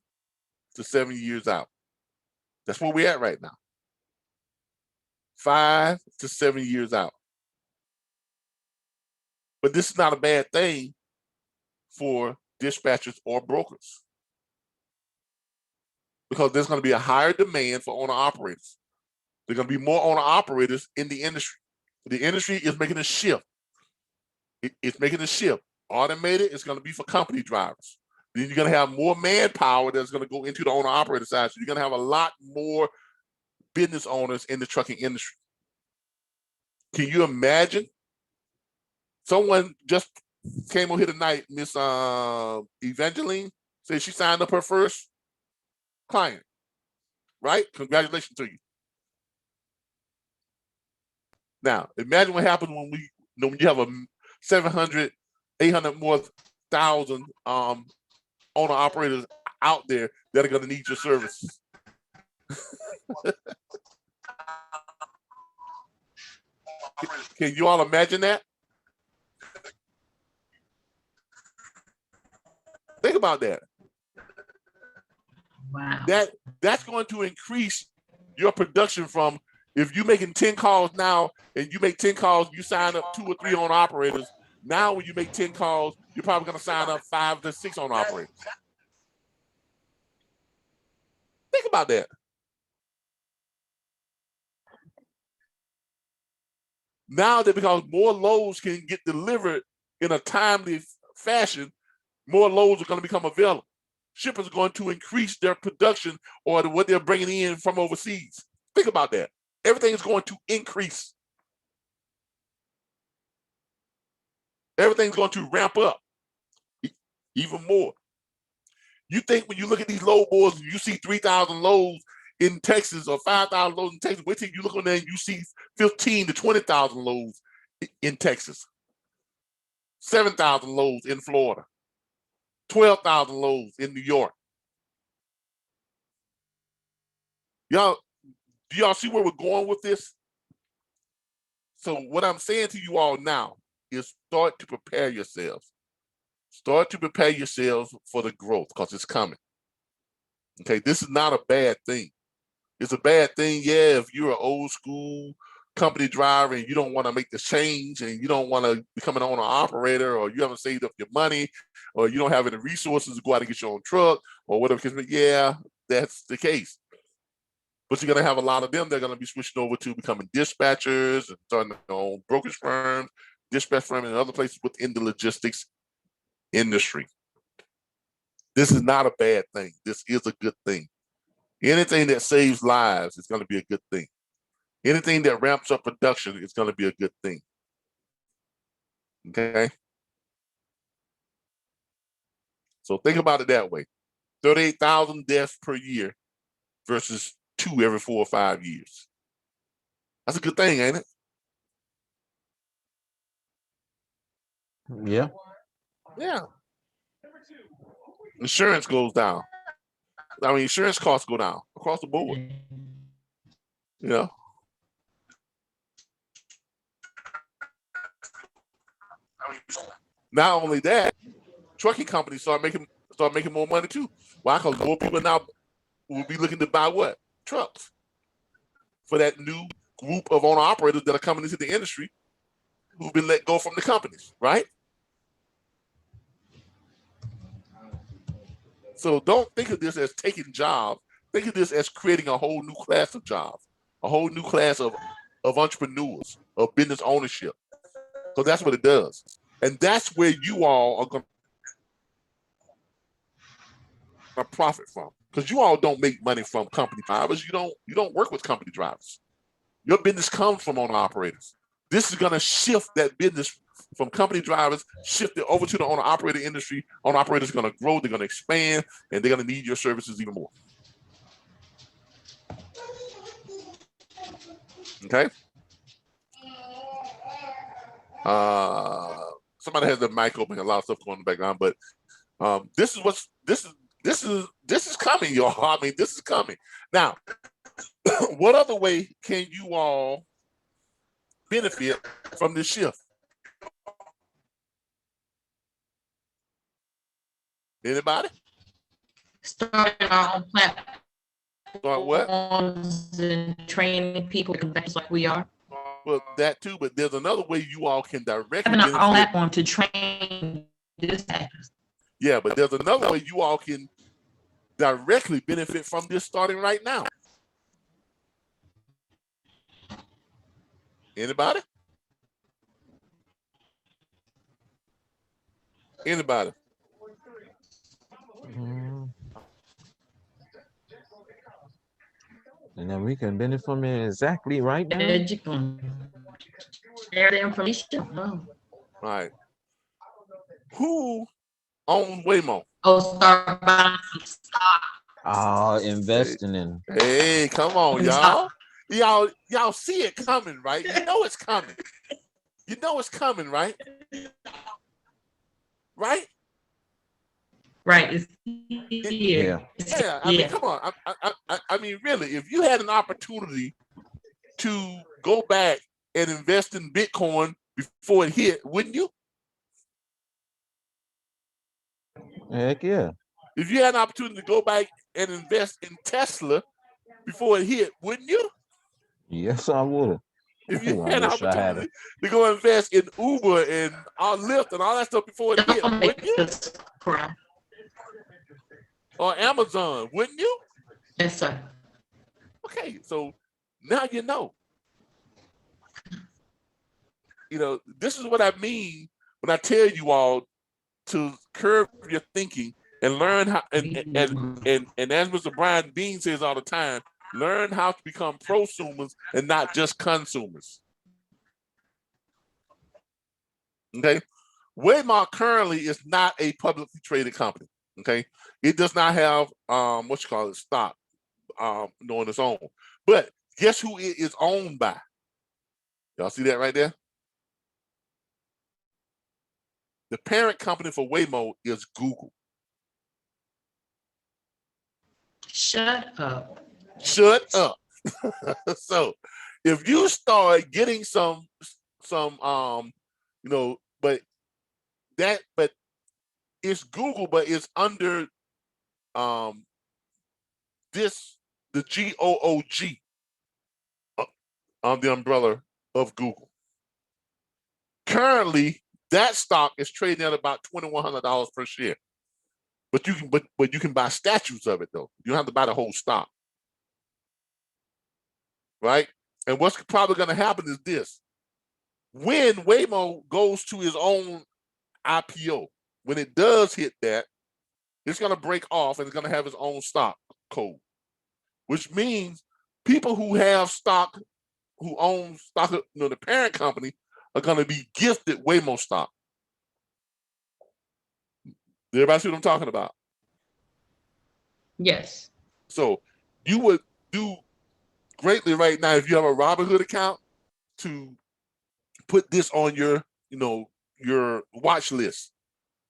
A: to 7 years out. That's where we're at right now. 5 to 7 years out. But this is not a bad thing for dispatchers or brokers, because there's going to be a higher demand for owner-operators. There's going to be more owner-operators in the industry. The industry is making a shift. It's making a shift. Automated is going to be for company drivers. Then you're going to have more manpower that's going to go into the owner-operator side. So you're going to have a lot more business owners in the trucking industry. Can you imagine? Someone just came on here tonight, Miss Evangeline, said she signed up her first client, right? Congratulations to you. Now, imagine what happens when when you have a 700, 800 more thousand owner operators out there that are going to need your services. Can you all imagine that? Think about that.
J: Wow.
A: That's going to increase your production from, if you're making 10 calls now and you make 10 calls, you sign up 2 or 3 owner operators. Now when you make 10 calls, you're probably going to sign up 5 to 6 owner operators. Think about that. Now that because more loads can get delivered in a timely fashion, more loads are going to become available. Shippers are going to increase their production or what they're bringing in from overseas. Think about that. Everything is going to increase. Everything's going to ramp up even more. You think when you look at these load boards, you see 3,000 loads in Texas or 5,000 loads in Texas. Wait till you look on there and you see 15 to 20,000 loads in Texas, 7,000 loads in Florida, 12,000 loads in New York. Y'all, do y'all see where we're going with this? So what I'm saying to you all now is start to prepare yourselves. Start to prepare yourselves for the growth, because it's coming. Okay, this is not a bad thing. It's a bad thing, yeah, if you're an old school company driver and you don't want to make the change and you don't want to become an owner operator, or you haven't saved up your money, or you don't have any resources to go out and get your own truck or whatever. Yeah, that's the case. But you're going to have a lot of them that are going to be switching over to becoming dispatchers and starting their own brokerage firms, dispatch firms, and other places within the logistics industry. This is not a bad thing. This is a good thing. Anything that saves lives is going to be a good thing. Anything that ramps up production is going to be a good thing. Okay? So think about it that way. 38,000 deaths per year versus 2 every 4 or 5 years. That's a good thing, ain't it?
K: Yeah.
A: Yeah. Insurance goes down. I mean, insurance costs go down across the board. You know? Not only that, trucking companies start making more money too. Why? Because more people now will be looking to buy what? Trucks. For that new group of owner operators that are coming into the industry who've been let go from the companies, right? So don't think of this as taking jobs. Think of this as creating a whole new class of jobs, a whole new class of entrepreneurs, of business ownership. So that's what it does. And that's where you all are going to profit from. Because you all don't make money from company drivers. You don't work with company drivers. Your business comes from owner operators. This is going to shift that business from company drivers, shift it over to the owner operator industry. Owner operators are going to grow, they're going to expand, and they're going to need your services even more. Okay. Somebody has the mic open, a lot of stuff going in the background, but this is This is coming, y'all. I mean, this is coming. Now, what other way can you all benefit from this shift? Anybody?
J: Starting our own
A: Start what?
J: platforms and training people like we are.
A: Well, that too, but there's another way you all can directly
J: Having our own
A: benefit.
J: platform to train dispatchers.
A: Yeah, but there's another way you all can directly benefit from this starting right now. Anybody? Anybody?
K: And then we can benefit from it exactly right now.
J: You can share the information. Oh.
A: Right. Who owns Waymo?
J: Oh, start buying some stock.
K: Oh, investing in.
A: Hey, come on, y'all. Y'all see it coming, right? You know it's coming. You know it's coming, right? Right?
J: Right. It's here.
A: Yeah. I mean, come on. I mean, really, if you had an opportunity to go back and invest in Bitcoin before it hit, wouldn't you?
K: Heck yeah.
A: If you had an opportunity to go back and invest in Tesla before it hit, wouldn't you?
K: Yes, I would.
A: If you
K: I
A: had an
K: wish I had
A: opportunity to go invest in Uber and Lyft and all that stuff before it hit, wouldn't you? Or Amazon, wouldn't you?
J: Yes, sir.
A: Okay, so now you know. You know, this is what I mean when I tell you all to curb your thinking and learn how, and as Mr. Brian Bean says all the time, learn how to become prosumers and not just consumers. Okay, Waymo currently is not a publicly traded company. Okay, it does not have what you call it, stock on its own. But guess who it is owned by? Y'all see that right there? The parent company for Waymo is Google.
J: Shut up.
A: Shut up. So if you start getting some you know, but it's Google, but it's under the GOOG on the umbrella of Google. Currently, that stock is trading at about $2,100 per share. But you can buy statues of it though. You don't have to buy the whole stock. Right? And what's probably going to happen is this. When Waymo goes to his own IPO, when it does hit that, it's going to break off and it's going to have its own stock code, which means people who have stock, who own stock, you know, the parent company, are going to be gifted Waymo stock. Everybody see what I'm talking about?
J: Yes.
A: So you would do greatly right now if you have a Robinhood account to put this on your, you know, your watch list,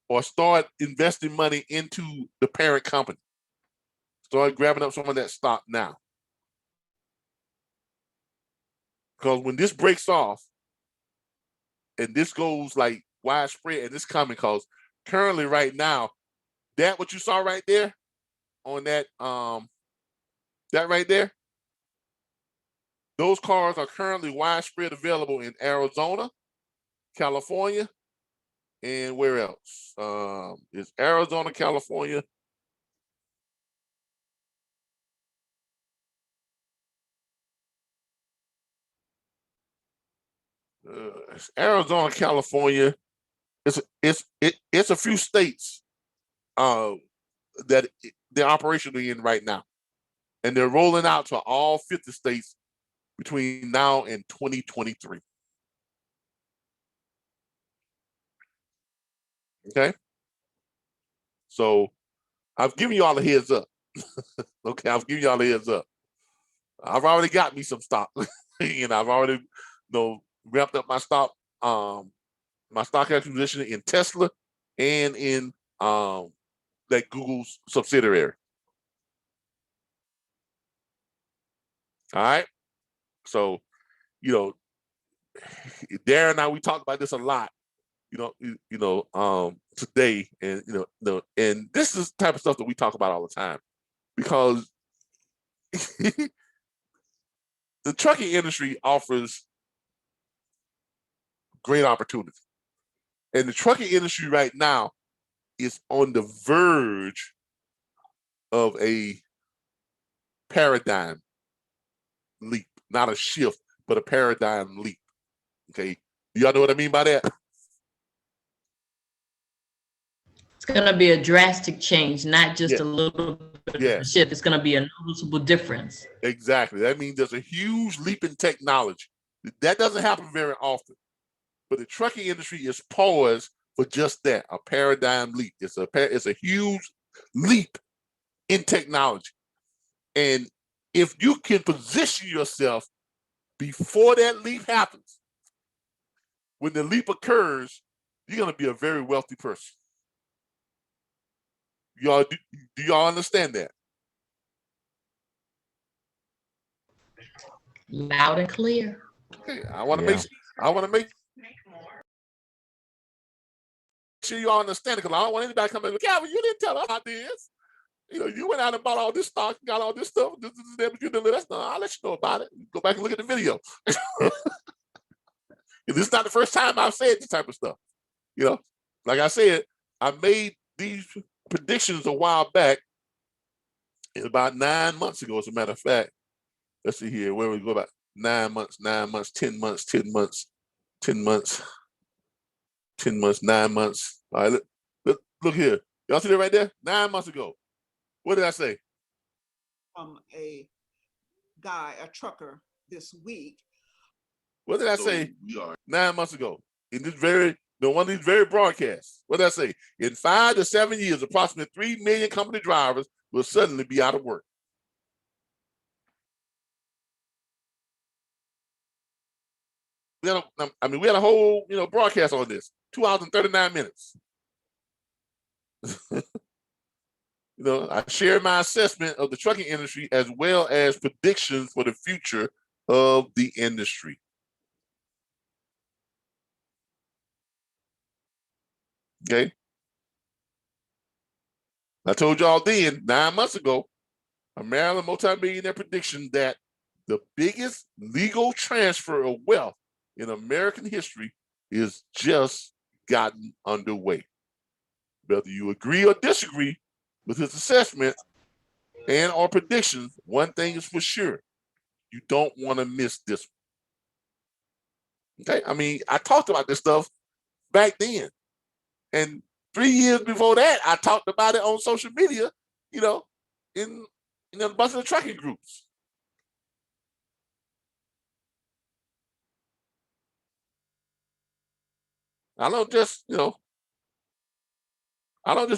A: or start investing money into the parent company. Start grabbing up some of that stock now. Because when this breaks off and this goes like widespread, and it's coming, because currently right now, that what you saw right there on that right there, those cars are currently widespread available in Arizona, California, and where else? It's Arizona, California. It's Arizona, California. It's a few states that they're operationally in right now, and they're rolling out to all 50 states between now and 2023. Okay, so I've given you all a heads up. Okay, I've given you all a heads up. I've already got me some stock. You know, I've already, you know, ramped up my stock acquisition in Tesla and in that Google's subsidiary. All right. So, you know, Darren and I, we talked about this a lot, today, and and this is the type of stuff that we talk about all the time, because the trucking industry offers great opportunity, and the trucking industry right now is on the verge of a paradigm leap, not a shift, but a paradigm leap. Okay, do y'all know what I mean by that?
J: It's gonna be a drastic change, not just
A: Yeah.
J: a little bit of a
A: Yes.
J: shift. It's gonna be a noticeable difference.
A: Exactly. That means there's a huge leap in technology. That doesn't happen very often. But the trucking industry is poised for just that, a paradigm leap. It's a huge leap in technology. And if you can position yourself before that leap happens, when the leap occurs, you're going to be a very wealthy person. Y'all, do y'all understand that?
J: Loud and clear.
A: Okay, I want to make sure y'all understand it, because I don't want anybody coming in, Calvin, you didn't tell us about this. You went out and bought all this stock, got all this stuff. This, but you didn't let us know. I'll let you know about it. Go back and look at the video. This is not the first time I've said this type of stuff. Like I said, I made these predictions a while back. It's about 9 months ago, as a matter of fact. Let's see here. Where we go about 9 months, 10 months, 10 months, 9 months. All right, look here. Y'all see that right there? 9 months ago. What did I say?
I: A guy, a trucker this week.
A: What did I say 9 months ago? In this one of these very broadcasts. What did I say? In 5 to 7 years, approximately 3 million company drivers will suddenly be out of work. We had a whole broadcast on this, 2 hours and 39 minutes. I shared my assessment of the trucking industry as well as predictions for the future of the industry. Okay. I told y'all then, 9 months ago, a Maryland multimillionaire prediction that the biggest legal transfer of wealth in American history is just gotten underway. Whether you agree or disagree with his assessment and or predictions, one thing is for sure: you don't want to miss this one. Okay, I talked about this stuff back then, and 3 years before that, I talked about it on social media. In a bunch of the trucking groups. I don't just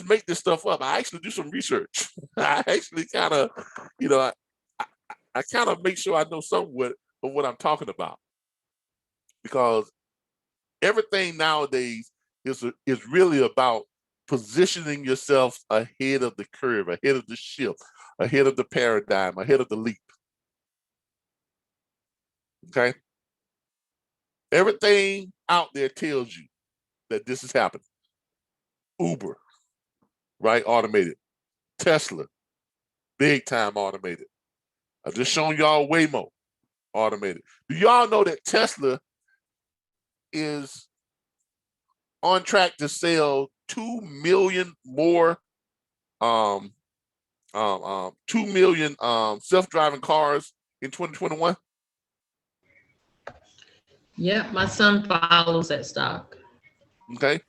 A: make this stuff up. I actually do some research. I actually kind of, I kind of make sure I know somewhat of what I'm talking about, because everything nowadays is really about positioning yourself ahead of the curve, ahead of the shift, ahead of the paradigm, ahead of the leap. Okay? Everything out there tells you that this is happening. Uber, right? Automated. Tesla, big time automated. I just shown y'all Waymo, automated. Do y'all know that Tesla is on track to sell 2 million more 2 million self-driving cars in 2021?
J: Yeah, my son follows that stock.
A: Okay.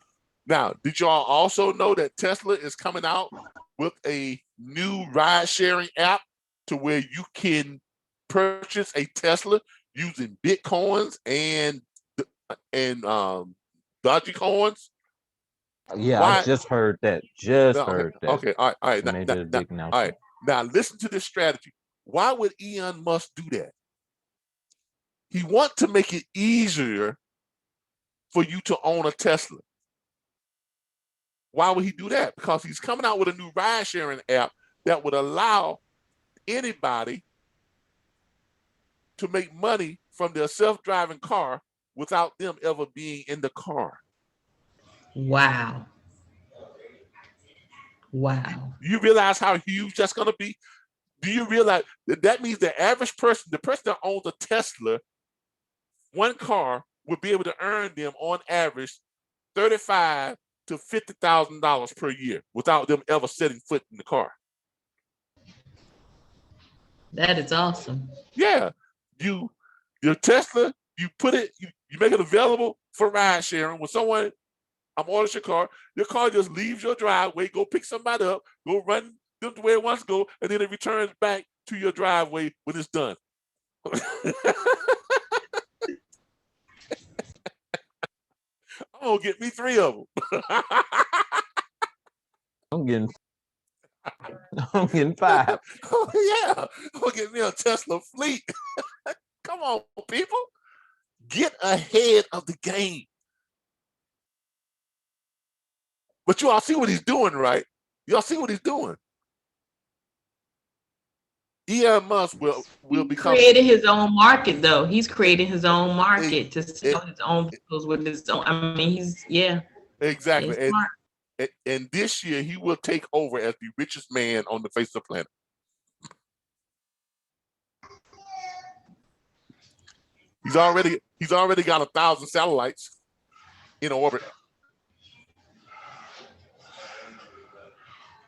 A: Now, did y'all also know that Tesla is coming out with a new ride-sharing app to where you can purchase a Tesla using Bitcoins and Dogecoins?
K: Yeah, I just heard that. Heard that.
A: Okay, all right.
K: They made it a big announcement.
A: All right. Now listen to this strategy. Why would Elon Musk do that? He wants to make it easier for you to own a Tesla. Why would he do that? Because he's coming out with a new ride sharing app that would allow anybody to make money from their self-driving car without them ever being in the car.
J: Wow. Wow.
A: You realize how huge that's going to be? Do you realize that means the average person, the person that owns a Tesla, one car would be able to earn them on average $35,000 to $50,000 per year without them ever setting foot in the car.
J: That is awesome.
A: Yeah, your Tesla, you put it, you make it available for ride sharing. When someone, I'm ordering your car just leaves your driveway, go pick somebody up, go run them to where it wants to go, and then it returns back to your driveway when it's done. I'm gonna get me 3 of them.
K: I'm getting 5.
A: Oh, yeah, I'm gonna get me a Tesla fleet. Come on, people. Get ahead of the game. But you all see what he's doing, right? Y'all see what he's doing. Elon Musk will become
J: Created his own market, though. He's creating his own market to sell his own vehicles with his own. I mean,
A: exactly. And this year he will take over as the richest man on the face of the planet. He's already got 1,000 satellites in orbit.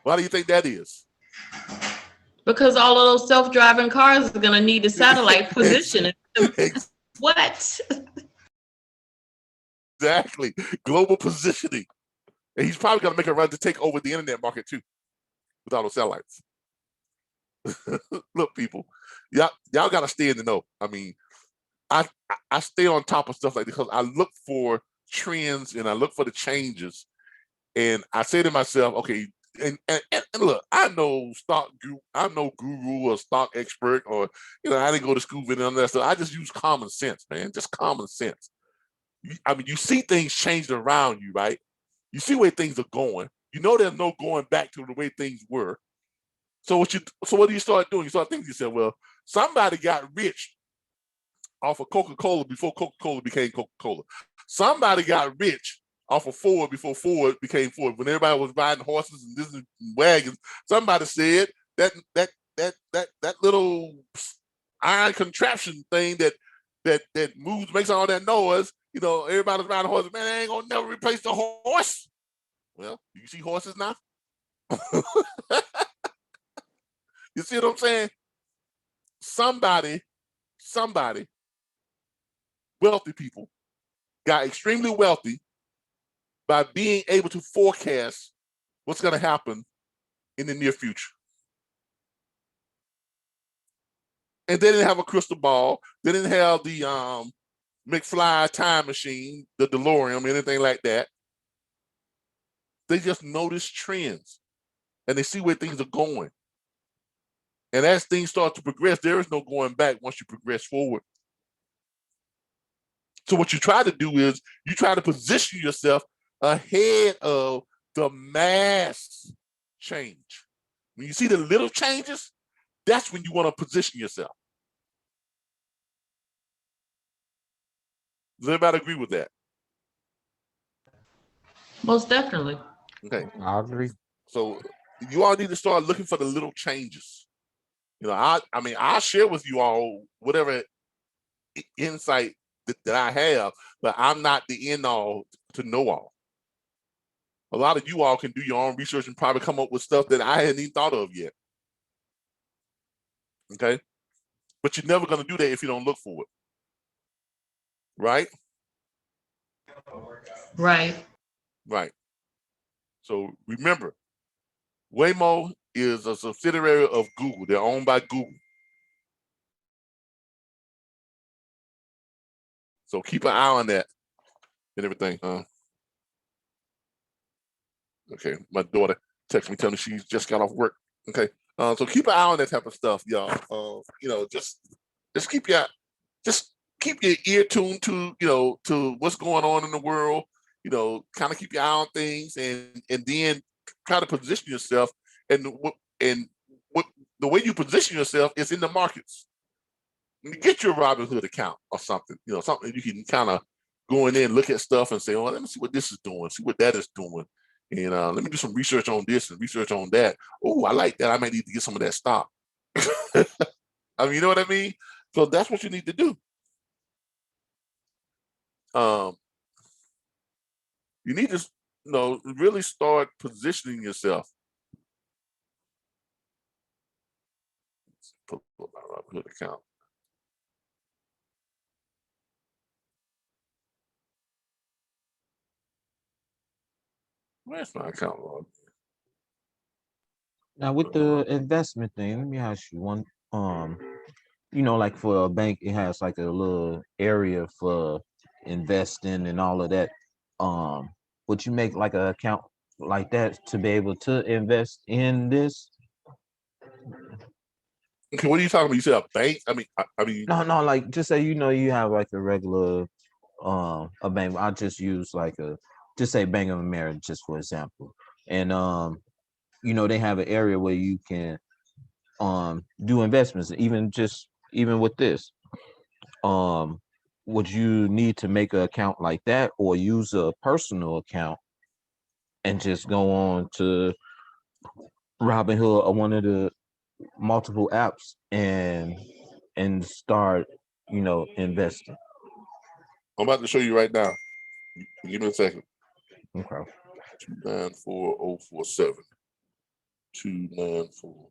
A: Why do you think that is?
J: Because all of those self-driving cars are going to need a satellite position. What?
A: Exactly. Global positioning. And he's probably going to make a run to take over the internet market too with all those satellites. Look, people, y'all got to stay in the know. I mean, I stay on top of stuff like this because I look for trends and I look for the changes. And I say to myself, okay, and look, I'm no guru or stock expert, or I didn't go to school for none of that stuff. I just use common sense, man. Just common sense. I mean, you see things changed around you, right? You see where things are going. You know there's no going back to the way things were. So what do you start doing? You start thinking to yourself, well, somebody got rich off of Coca-Cola before Coca-Cola became Coca-Cola. Somebody got rich off of Ford before Ford became Ford. When everybody was riding horses and Disney wagons, somebody said that little iron contraption thing that moves, makes all that noise. Everybody's riding horses. Man, they ain't gonna never replace the horse. Well, you see horses now. You see what I'm saying? Somebody, wealthy people got extremely wealthy by being able to forecast what's going to happen in the near future. And they didn't have a crystal ball. They didn't have the McFly time machine, the DeLorean, anything like that. They just notice trends and they see where things are going. And as things start to progress, there is no going back once you progress forward. So what you try to do is you try to position yourself ahead of the mass change. When you see the little changes, that's when you want to position yourself. Does everybody agree with that?
J: Most definitely.
A: Okay.
K: I agree.
A: So you all need to start looking for the little changes. I mean, I'll share with you all whatever insight that I have, but I'm not the end all to know all. A lot of you all can do your own research and probably come up with stuff that I hadn't even thought of yet. Okay? But you're never going to do that if you don't look for it. Right?
J: Right.
A: Right. So remember, Waymo is a subsidiary of Google. They're owned by Google. So keep an eye on that and everything. Okay, my daughter texted me telling me she just got off work. Okay, so keep an eye on that type of stuff, y'all. Just keep your ear tuned to to what's going on in the world. kind of keep your eye on things, and then try to position yourself. And what the way you position yourself is in the markets. Get your Robinhood account or something, something you can kind of go in there and look at stuff and say, oh, let me see what this is doing, see what that is doing. And let me do some research on this and research on that. Oh, I like that. I might need to get some of that stock. I mean, you know what I mean? So that's what you need to do. You need to, really start positioning yourself. Put my Robinhood account. Where's my account log?
K: Now with the investment thing, let me ask you one. Like for a bank, it has like a little area for investing and all of that. Would you make like an account like that to be able to invest in this?
A: Okay, what are you talking about? You said a bank? I mean.
K: No, like just say you have like a regular a bank. I'll just use just say Bank of America just for example. And they have an area where you can do investments, even with this. Would you need to make an account like that or use a personal account and just go on to Robinhood or one of the multiple apps and start, investing?
A: I'm about to show you right now. Give me a second.
K: Okay.
A: 294047. 294.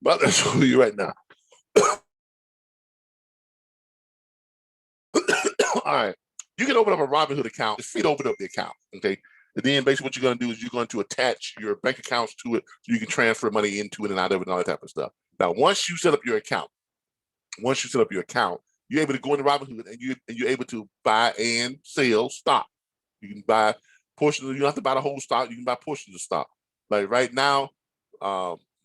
A: About to show you right now. All right. You can open up a Robinhood account. Just free to open up the account. Okay. And then basically what you're going to do is you're going to attach your bank accounts to it so you can transfer money into it and out of it and all that type of stuff. Now, once you set up your account, you're able to go into Robinhood and you're able to buy and sell stock. You can buy portions. You don't have to buy the whole stock. You can buy portions of stock. Like right now,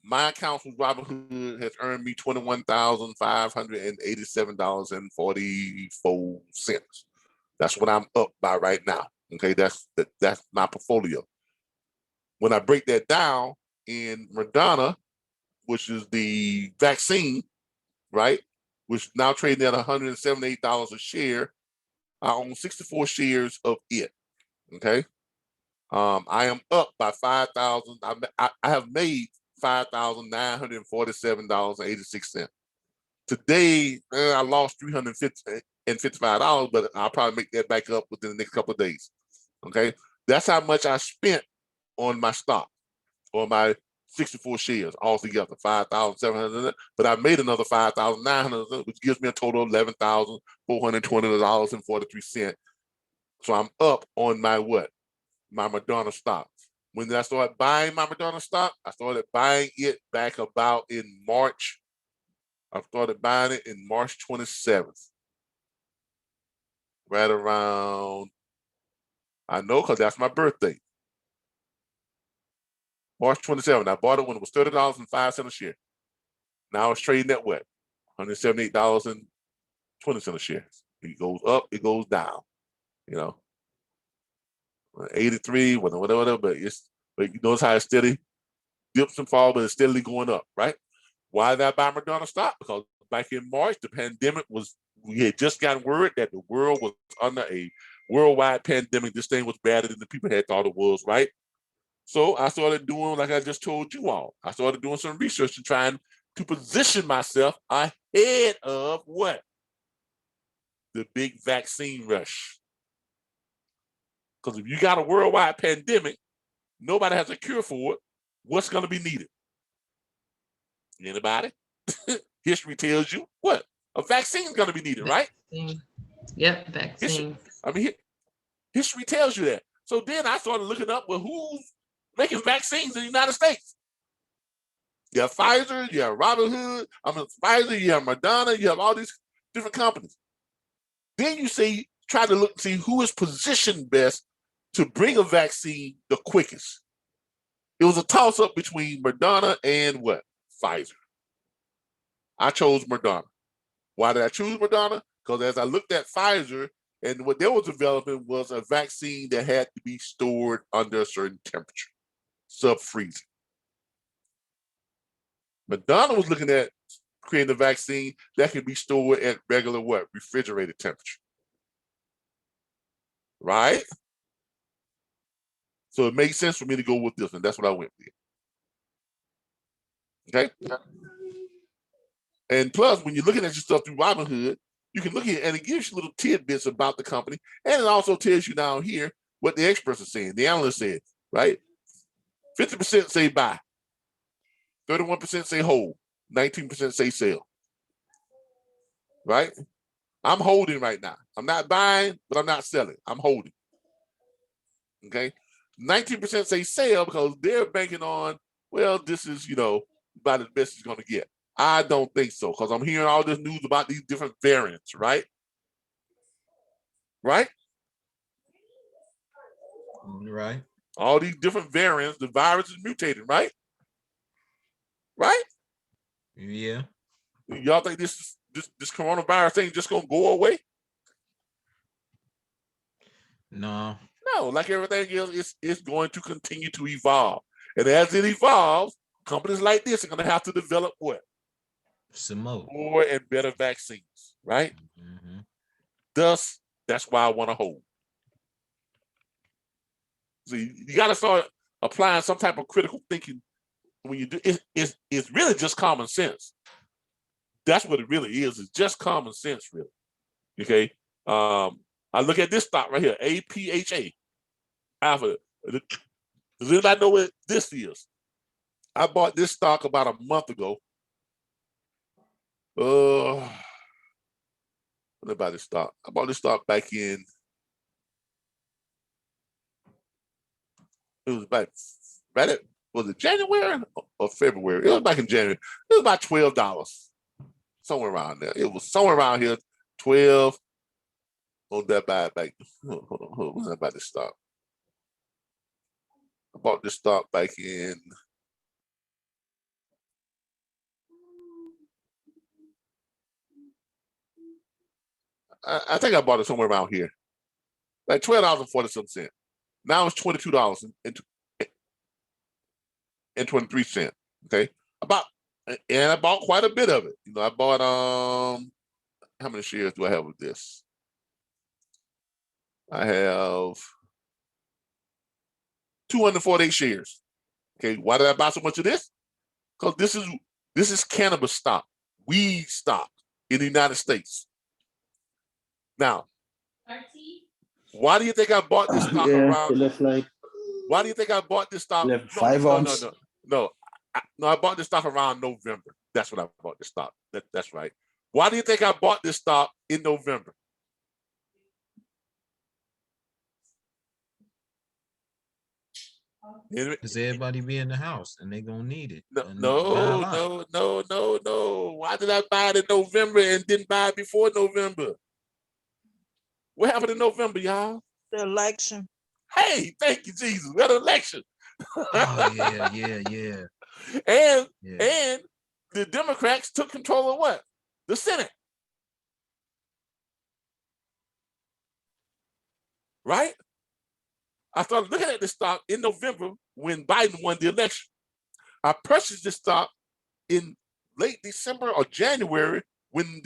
A: my account with Robinhood has earned me $21,587.44. That's what I'm up by right now. Okay, that's my portfolio. When I break that down in Moderna, which is the vaccine, right, which now trading at $178 a share, I own 64 shares of it. Okay, I am up by 5,000. I have made $5,947.86. Today, I lost $355, but I'll probably make that back up within the next couple of days. Okay, that's how much I spent on my stock, on my 64 shares altogether, 5,700. But I made another 5,900, which gives me a total of $11,420.43. So I'm up on my what? My Moderna stock. When did I start buying my Moderna stock? I started buying it back about in March. I started buying it in March 27th. Right around, I know because that's my birthday. March 27th. I bought it when it was $30.05 a share. Now it's trading at what? $178.20 a share. It goes up, it goes down. 83, whatever, but you notice how it's steady dips and falls, but it's steadily going up, right? Why did I buy Moderna stock? Because back in March, the pandemic we had just gotten word that the world was under a worldwide pandemic. This thing was badder than the people had thought it was, right? So I started doing, like I just told you all, I started doing some research and trying to position myself ahead of what? The big vaccine rush. Because if you got a worldwide pandemic, nobody has a cure for it, what's going to be needed? Anybody? History tells you what? A vaccine is going to be needed, right?
J: Yep, vaccine.
A: History tells you that. So then I started looking up, well, who's making vaccines in the United States? You have Pfizer, you have Robinhood, Pfizer, you have Moderna, you have all these different companies. Then you try to look and see who is positioned best to bring a vaccine the quickest. It was a toss-up between Moderna and what? Pfizer. I chose Moderna. Why did I choose Moderna? Because as I looked at Pfizer, and what they were developing was a vaccine that had to be stored under a certain temperature, sub-freezing. Madonna was looking at creating a vaccine that can be stored at regular what? Refrigerated temperature. Right? So it makes sense for me to go with this, and that's what I went with. Okay? And plus, when you're looking at your stuff through Robinhood, you can look at it and it gives you little tidbits about the company. And it also tells you down here what the experts are saying, the analysts said, right? 50% say buy, 31% say hold, 19% say sell. Right? I'm holding right now. I'm not buying, but I'm not selling. I'm holding. Okay? 19% say sell because they're banking on, well, this is, about as best it's going to get. I don't think so, because I'm hearing all this news about these different variants, right? Right?
K: Right.
A: All these different variants, the virus is mutating, right? Right?
K: Yeah.
A: Y'all think this coronavirus thing just gonna go away?
K: No.
A: No, like everything else, it's going to continue to evolve. And as it evolves, companies like this are gonna have to develop what?
K: Some more
A: and better vaccines, right?
K: Mm-hmm.
A: Thus, that's why I want to hold. So you got to start applying some type of critical thinking when you do. It's really just common sense. That's what it really is. It's just common sense, really. Okay. I look at this stock right here, APHA. Alpha. Does anybody know what this is? I bought this stock about a month ago. When did I buy this stock? I bought this stock back in. It was back right at, was it January or February? It was back in January. It was about $12, somewhere around there. It was somewhere around here, 12. On that buy back. Hold on. When did I buy this stock? I bought this stock back in. I think I bought it somewhere around here, like $12.40. Now it's $22.23. Okay, and I bought quite a bit of it. I bought how many shares do I have with this? I have 248 shares. Okay, why did I buy so much of this? Because this is cannabis stock, weed stock in the United States. Now, why do you think I bought this stock around? Why do you think I bought this stock?
E: Left 5 ounce.
A: No. I bought this stock around November. That's when I bought this stock. That's right. Why do you think I bought this stock in November?
K: Because everybody be in the house and they gonna need it.
A: No. Why did I buy it in November and didn't buy it before November? What happened in November, y'all?
N: The election.
A: Hey, thank you, Jesus. We had an election.
K: Oh yeah.
A: And the Democrats took control of what? The Senate. Right? I started looking at this stock in November when Biden won the election. I purchased this stock in late December or January when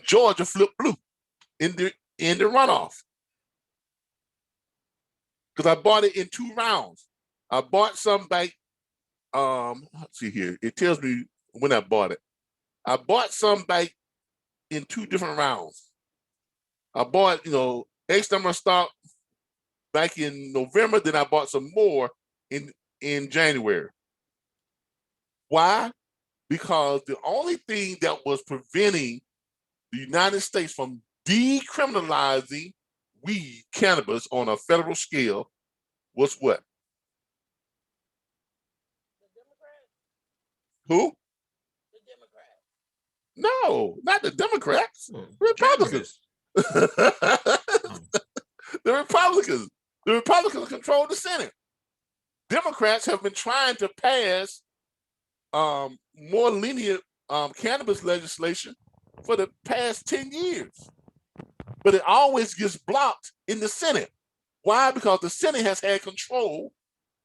A: Georgia flipped blue in the runoff. Because I bought it in 2 rounds. I bought some back. Let's see here. It tells me when I bought it. I bought some back in 2 different rounds. I bought, X number of stock back in November, then I bought some more in January. Why? Because the only thing that was preventing the United States from decriminalizing weed, cannabis on a federal scale was what? Who? The Democrats. No, not the Democrats. Republicans. The Republicans. The Republicans control the Senate. Democrats have been trying to pass more lenient cannabis legislation for the past 10 years. But it always gets blocked in the Senate. Why? Because the Senate has had control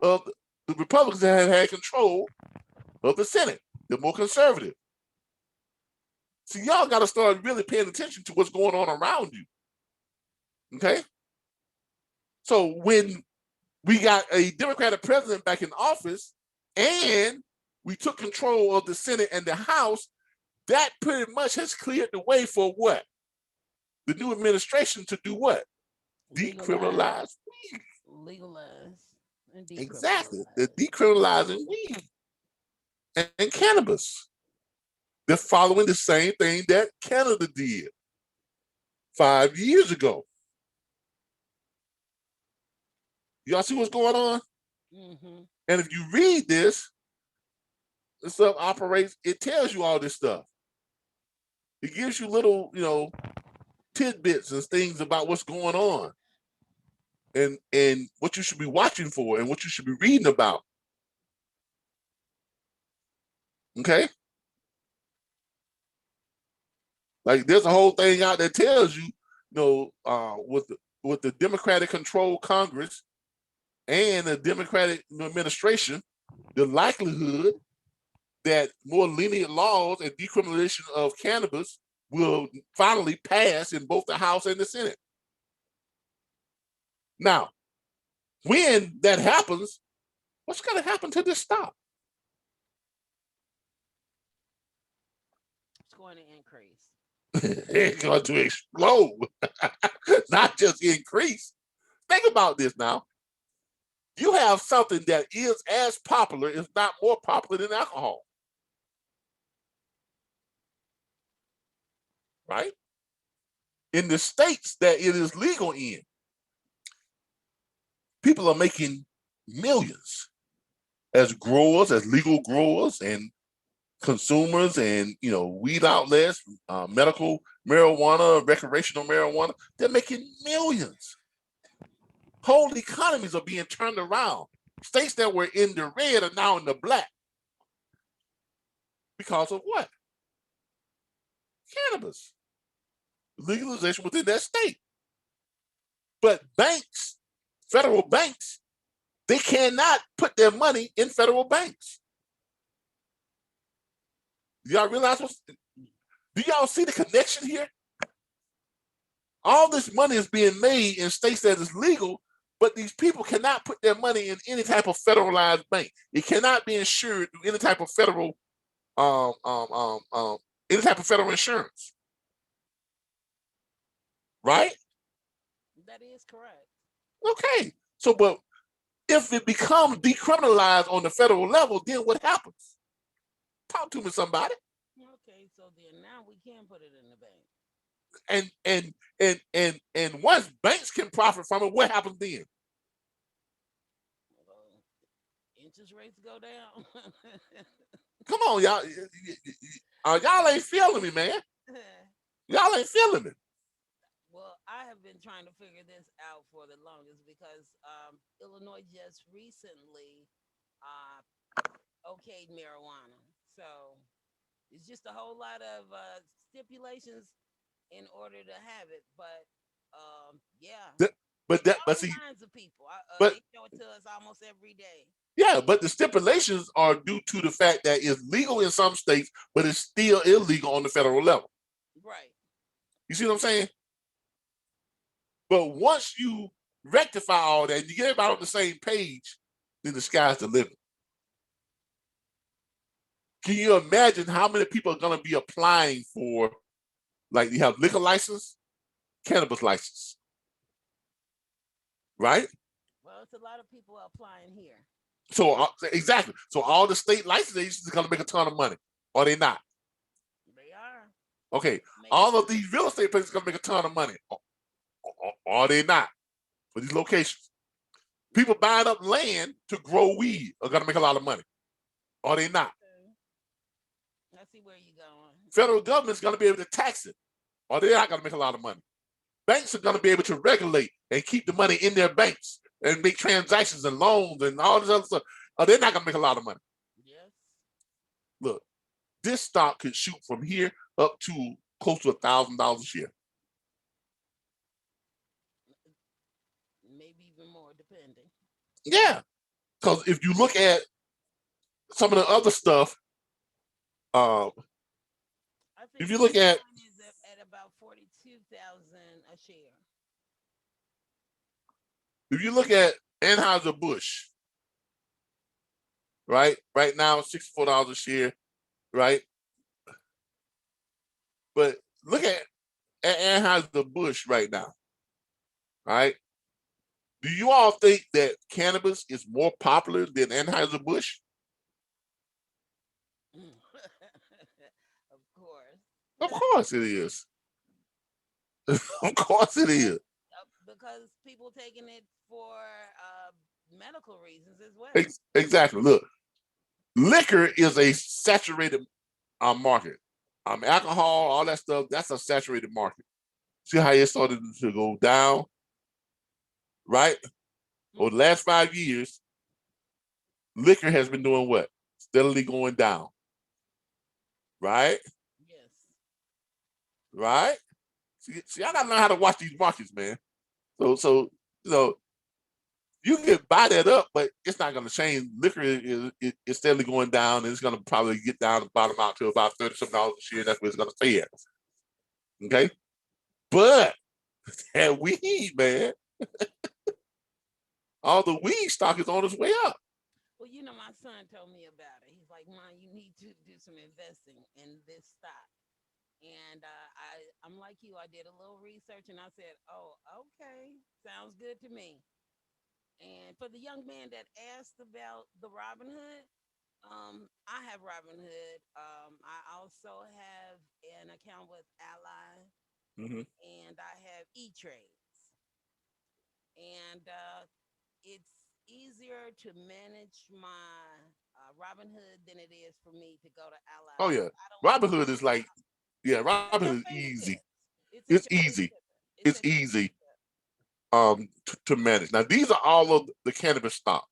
A: of, the Republicans have had control of the Senate. They're more conservative. So y'all got to start really paying attention to what's going on around you. Okay? So when we got a Democratic president back in office and we took control of the Senate and the House, that pretty much has cleared the way for what? The new administration to do what? Decriminalize weed.
D: Legalize. And decriminalize.
A: Exactly. They're decriminalizing weed and cannabis. They're following the same thing that Canada did 5 years ago. Y'all see what's going on?
D: Mm-hmm.
A: And if you read this stuff operates, it tells you all this stuff. It gives you little, tidbits and things about what's going on and what you should be watching for and what you should be reading about. Okay? Like there's a whole thing out that tells you, with the Democratic controlled Congress and the Democratic administration, the likelihood that more lenient laws and decriminalization of cannabis will finally pass in both the House and the Senate. Now, when that happens, what's going to happen to this stock?
D: It's going to increase.
A: It's going to explode, not just increase. Think about this now. You have something that is as popular, if not more popular than alcohol. Right? In the states that it is legal in, people are making millions as growers, as legal growers and consumers and, weed outlets, medical marijuana, recreational marijuana. They're making millions. Whole economies are being turned around. States that were in the red are now in the black. Because of what? Cannabis. Legalization within that state. But banks, federal banks, they cannot put their money in federal banks. Do y'all realize do y'all see the connection here? All this money is being made in states that is legal, but these people cannot put their money in any type of federalized bank. It cannot be insured through any type of federal, any type of federal insurance. Right?
D: That is correct.
A: Okay. So, but if it becomes decriminalized on the federal level, then what happens? Talk to me, somebody.
D: Okay, so then now we can put it in the bank.
A: And once banks can profit from it, what happens then?
D: Interest rates go down.
A: Come on, y'all. Y'all ain't feeling me, man. Y'all ain't feeling me.
D: Well, I have been trying to figure this out for the longest because Illinois just recently okayed marijuana. So it's just a whole lot of stipulations in order to have it. But yeah.
A: But see,
D: kinds of people.
A: But
D: they show it to us almost every day.
A: Yeah, but the stipulations are due to the fact that it's legal in some states, but it's still illegal on the federal level.
D: Right.
A: You see what I'm saying? But once you rectify all that, you get everybody on the same page, then the sky's the limit. Can you imagine how many people are going to be applying for, like you have liquor license, cannabis license, right?
D: Well, it's a lot of people applying here.
A: So exactly. So all the state license agencies are going to make a ton of money, or they not?
D: They are.
A: Okay. All of these real estate places are going to make a ton of money, or they not? For these locations, people buying up land to grow weed are going to make a lot of money, or they not?
D: I see where you're going.
A: Federal government's going to be able to tax it, or they're not going to make a lot of money. Banks are going to be able to regulate and keep the money in their banks and make transactions and loans and all this other stuff. Or they're not going to make a lot of money.
D: Yes.
A: Look, this stock could shoot from here up to close to $1,000 a share.
D: Maybe even more, depending.
A: Yeah, because if you look at some of the other stuff, if you look at
D: about 42,000 a share.
A: If you look at Anheuser-Busch, right now, $64 a share, right? But look at Anheuser-Busch right now, right? Do you all think that cannabis is more popular than Anheuser-Busch?
D: Of course.
A: Of course it is. Of course it is.
D: Because people taking it for medical reasons as well.
A: Exactly. Look, liquor is a saturated market. Alcohol, all that stuff, that's a saturated market. See how it started to go down, right? Over the last 5 years, liquor has been doing what? Steadily going down, right?
D: Yes.
A: Right? See, I gotta learn how to watch these markets, man. So you know, you can buy that up, but it's not gonna change. Liquor is steadily going down, and it's gonna probably get down and bottom out to about $30-something a share. That's where it's gonna stay at. Okay, but that weed, man, all the weed stock is on its way up.
D: Well, you know, my son told me about it. He's like, Mom, you need to do some investing in this stock. And I'm like you, I did a little research and I said, oh, okay, sounds good to me. And for the young man that asked about the Robinhood, I have Robinhood. I also have an account with Ally, and I have E-Trades. And it's easier to manage my Robinhood than it is for me to go to Ally.
A: Oh yeah, Robinhood is like, yeah, Robinhood is easy. It's easy. It's easy to manage. Now these are all of the cannabis stock,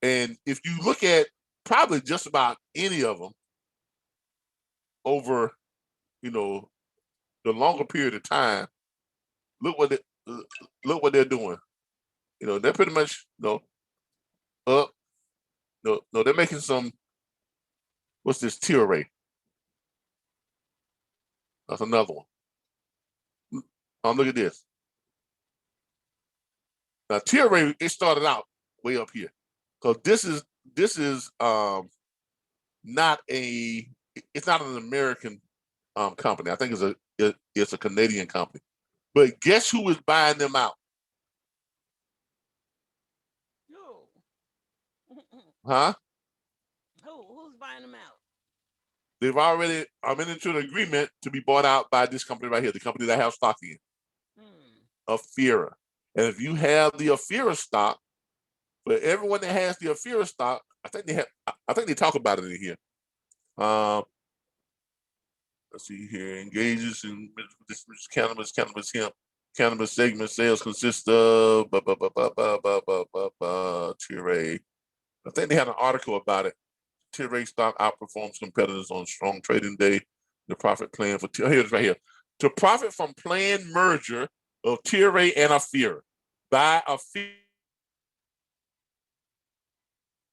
A: and if you look at probably just about any of them over, you know, the longer period of time, look what they're doing. You know, they're pretty much, you know, up. No, they're making some. What's this tier rate? That's another one. Look at this. Now tier rate, it started out way up here, because this is not it's not an American company. I think it's a Canadian company. But guess who is buying them out? Huh?
D: Who's buying them out?
A: They've already into an agreement to be bought out by this company right here, the company that I have stock in, Afira. And if you have the Afira stock, for everyone that has the Afira stock, I think they talk about it in here. Let's see here. Engages in this cannabis hemp. Cannabis segment sales consist of tier A. I think they had an article about it. Tier A stock outperforms competitors on strong trading day. The profit plan for here it is right here. To profit from planned merger of Tier A and Afira by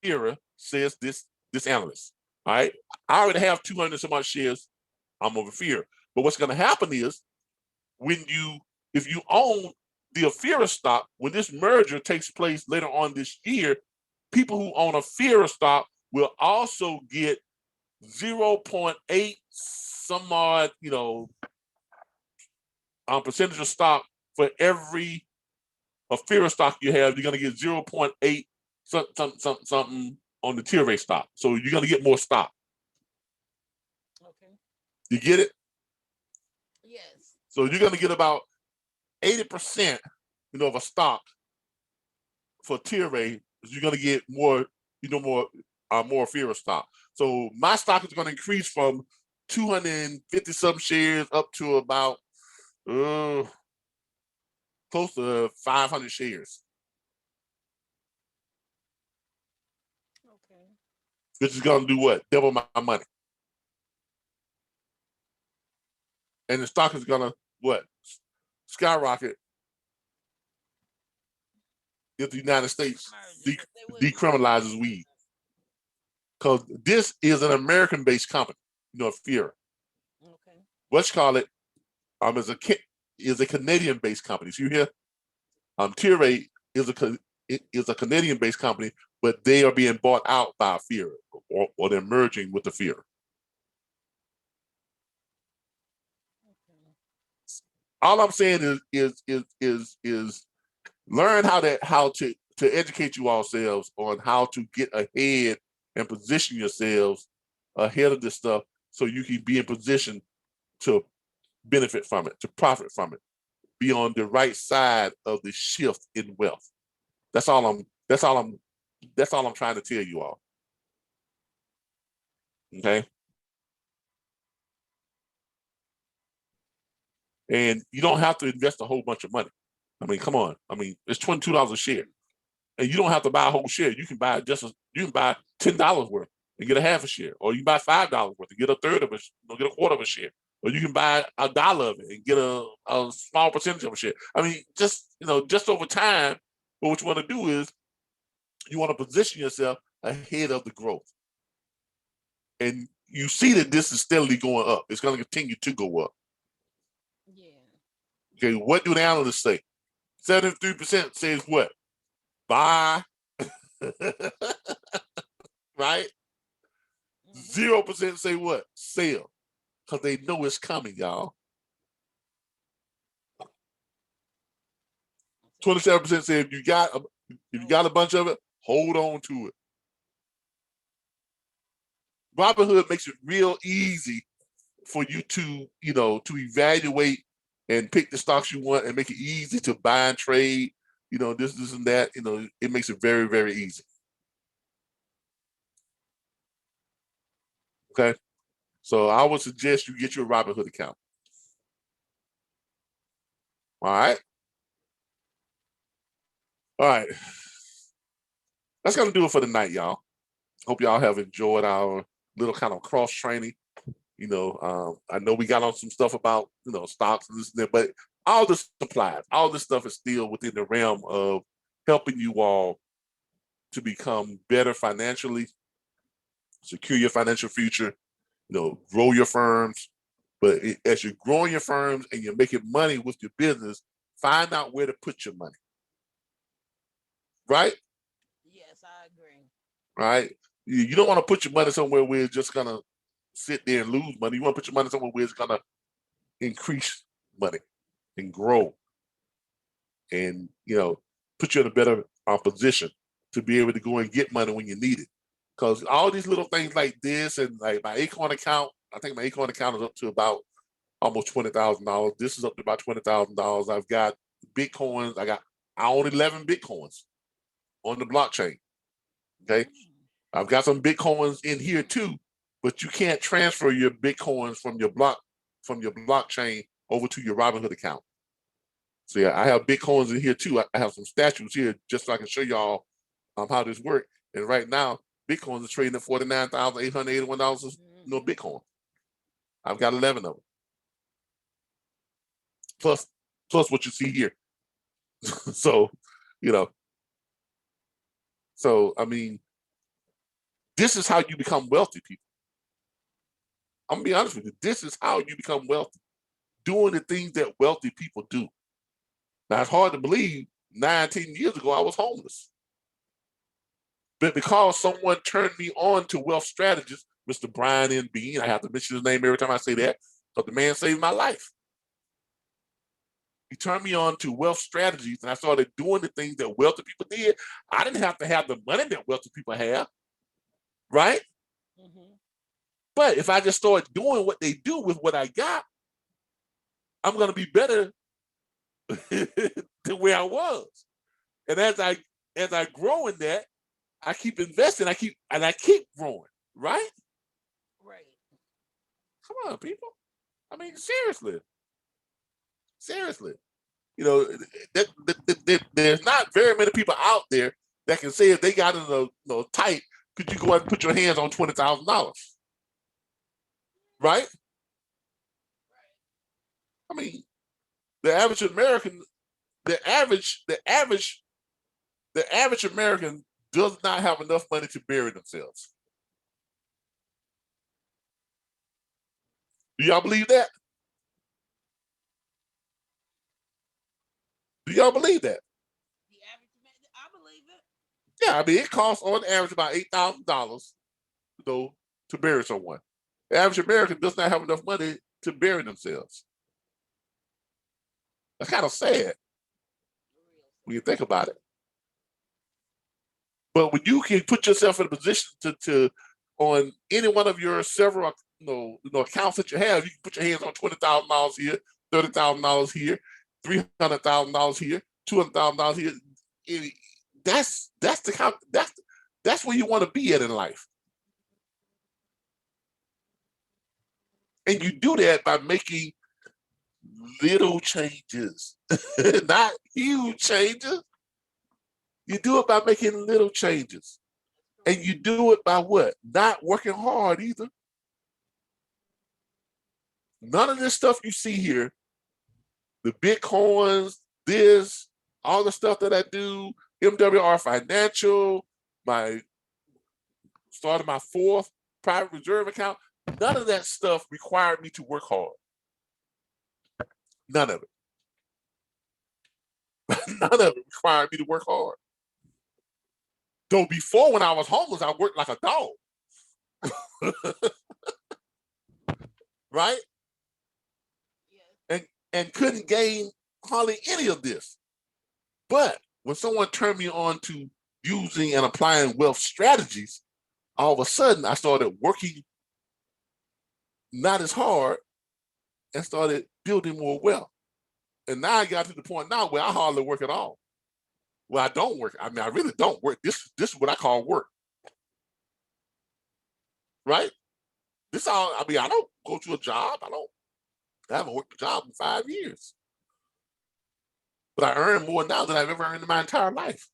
A: Afira, says this analyst. All right, I already have 200 some odd shares. I'm over Afira, but what's going to happen is if you own the Afira stock, when this merger takes place later on this year, people who own Afira stock will also get 0.8 some odd, percentage of stock for every Afira stock you have. You're going to get 0.8 something on the tier rate stock. So you're going to get more stock.
D: Okay.
A: You get it?
D: Yes.
A: So you're going to get about 80%, of a stock for tier rate. You're going to get more, more Afira stock. So my stock is going to increase from 250 some shares up to about close to 500 shares.
D: Okay.
A: Which is going to do what? Double my money. and the stock is gonna what? Skyrocket if the United States decriminalizes weed. Because this is an American-based company, Fear.
D: Okay.
A: What's call it is a Canadian-based company. So you hear, Tilray is a Canadian-based company, but they are being bought out by Fear, or they're merging with the Fear. All I'm saying is learn how to educate you ourselves on how to get ahead and position yourselves ahead of this stuff, so you can be in position to benefit from it, to profit from it, be on the right side of the shift in wealth. That's all I'm trying to tell you all. Okay. And you don't have to invest a whole bunch of money. I mean, come on. I mean, it's $22 a share. And you don't have to buy a whole share. You can buy $10 worth and get a half a share, or you buy $5 worth and get a third of get a quarter of a share, or you can buy $1 of it and get a small percentage of a share. I mean, just over time, what you want to do is you want to position yourself ahead of the growth. And you see that this is steadily going up. It's going to continue to go up.
D: Yeah.
A: Okay, what do the analysts say? 73% says what? Buy. Right? 0% say what? Sell. Because they know it's coming, y'all. 27% say if you got a bunch of it, hold on to it. Robinhood makes it real easy for you to evaluate and pick the stocks you want, and make it easy to buy and trade, this and that. It makes it very, very easy. Okay. So I would suggest you get your Robinhood account. All right. All right. That's going to do it for tonight, y'all. Hope y'all have enjoyed our little kind of cross training. I know we got on some stuff about, stocks and this and that, but all this applies. All this stuff is still within the realm of helping you all to become better financially, secure your financial future, grow your firms. But as you're growing your firms and you're making money with your business, find out where to put your money. Right?
D: Yes, I agree.
A: Right? You don't want to put your money somewhere where it's just going to sit there and lose money. You want to put your money somewhere where it's going to increase money and grow, and put you in a better position to be able to go and get money when you need it. Because all these little things like this, and like my Acorn account, I think my Acorn account is up to about almost $20,000. This is up to about $20,000. I've got Bitcoins. I own 11 Bitcoins on the blockchain. Okay, I've got some Bitcoins in here too, but you can't transfer your Bitcoins from your blockchain over to your Robinhood account. So yeah, I have Bitcoins in here too. I have some statues here just so I can show y'all how this works. And right now, Bitcoin is trading at $49,881. Bitcoin. I've got 11 of them. Plus what you see here. So, I mean, this is how you become wealthy, people. I'm gonna be honest with you. This is how you become wealthy. Doing the things that wealthy people do. Now, it's hard to believe 19 years ago I was homeless. But because someone turned me on to wealth strategists, Mr. Brian N. Bean, I have to mention his name every time I say that, because the man saved my life. He turned me on to wealth strategies, and I started doing the things that wealthy people did. I didn't have to have the money that wealthy people have, right?
D: Mm-hmm.
A: But if I just start doing what they do with what I got, I'm going to be better than where I was. And as I grow in that, I keep investing, I keep growing, right?
D: Right.
A: Come on, people. I mean, seriously. There's not very many people out there that can say if they got in a tight, could you go out and put your hands on $20,000? Right? mean, the average American, the average American does not have enough money to bury themselves. Do y'all believe that? Do y'all believe that?
D: The average man, I believe it.
A: Yeah, I mean, it costs on average about $8,000, to bury someone. The average American does not have enough money to bury themselves. That's kind of sad when you think about it. But when you can put yourself in a position to on any one of your several accounts that you have, you can put your hands on $20,000 here, $30,000 here, $300,000 here, $200,000 here. That's where you want to be at in life. And you do that by making little changes, not huge changes. You do it by making little changes. And you do it by what? Not working hard either. None of this stuff you see here, the Bitcoins, this, all the stuff that I do, MWR Financial, started my 4th private reserve account, none of that stuff required me to work hard. None of it. None of it required me to work hard. Though before, when I was homeless, I worked like a dog. Right? And couldn't gain hardly any of this. But when someone turned me on to using and applying wealth strategies, all of a sudden I started working not as hard and started building more wealth. And now I got to the point now where I hardly work at all. Well, I don't work. I mean, I really don't work. This is what I call work. Right? I don't go to a job. I haven't worked a job in 5 years. But I earn more now than I've ever earned in my entire life.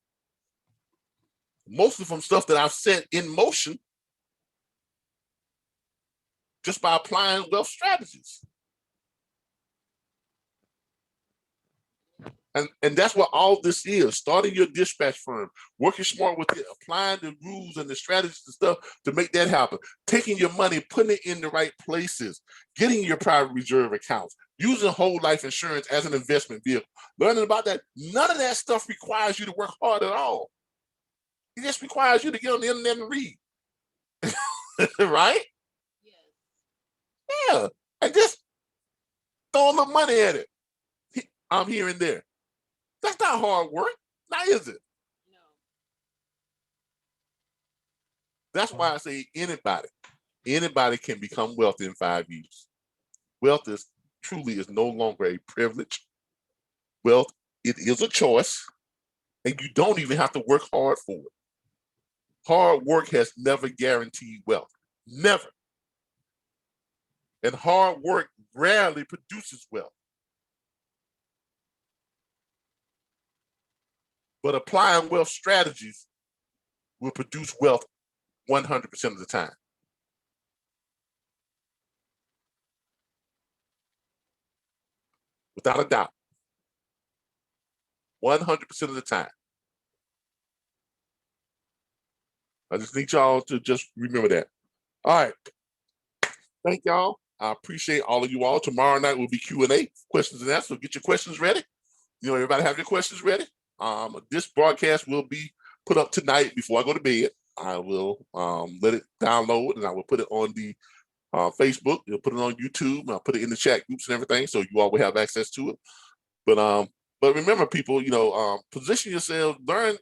A: Most of them stuff that I've set in motion just by applying wealth strategies. And that's what all this is, starting your dispatch firm, working smart with it, applying the rules and the strategies and stuff to make that happen, taking your money, putting it in the right places, getting your private reserve accounts, using whole life insurance as an investment vehicle, learning about that. None of that stuff requires you to work hard at all. It just requires you to get on the internet and read. Right? Yeah. And just throw a little money at it. I'm here and there. That's not hard work. Now is it?
D: No.
A: That's why I say anybody can become wealthy in 5 years. Wealth truly is no longer a privilege. Wealth, it is a choice, and you don't even have to work hard for it. Hard work has never guaranteed wealth. Never. And hard work rarely produces wealth. But applying wealth strategies will produce wealth 100% of the time. Without a doubt. 100% of the time. I just need y'all to just remember that. All right. Thank y'all. I appreciate all of you all. Tomorrow night will be Q&A, questions and answers. So get your questions ready. Everybody have your questions ready. This broadcast will be put up tonight before I go to bed. I will let it download and I will put it on the Facebook. You'll put it on YouTube. And I'll put it in the chat groups and everything, so you all will have access to it. But remember, people, position yourselves. Learn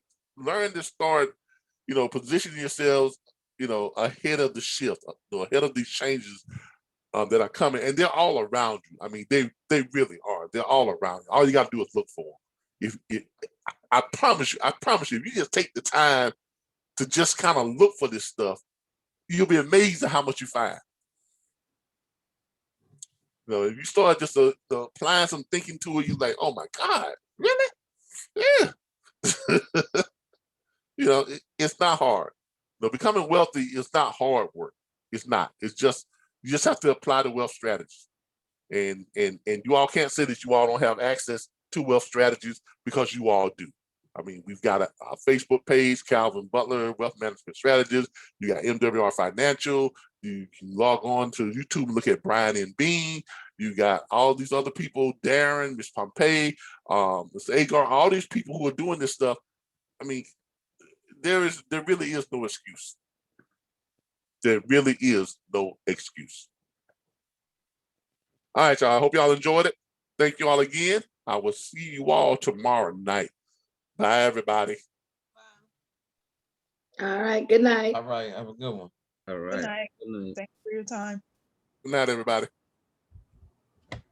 A: to start. Positioning yourselves. Ahead of the shift. Ahead of these changes that are coming, and they're all around you. I mean, they really are. They're all around you. All you got to do is look for them. I promise you, if you just take the time to just kind of look for this stuff, you'll be amazed at how much you find. If you start just applying some thinking to it, you're like, oh my God, really? Yeah. It's not hard. Becoming wealthy is not hard work. It's not. It's just, you just have to apply the wealth strategy. And you all can't say that you all don't have access to wealth strategies, because you all do. I mean, we've got a Facebook page, Calvin Butler, Wealth Management Strategist. You got MWR Financial. You can log on to YouTube and look at Brian and Bean. You got all these other people, Darren, Ms. Pompey, Mr. Agar, all these people who are doing this stuff. I mean, there really is no excuse. There really is no excuse. All right, y'all. I hope y'all enjoyed it. Thank you all again. I will see you all tomorrow night. Bye, everybody.
B: All right, good night.
K: All right, have a good one.
N: Good night. Thanks for your time.
A: Good night, everybody.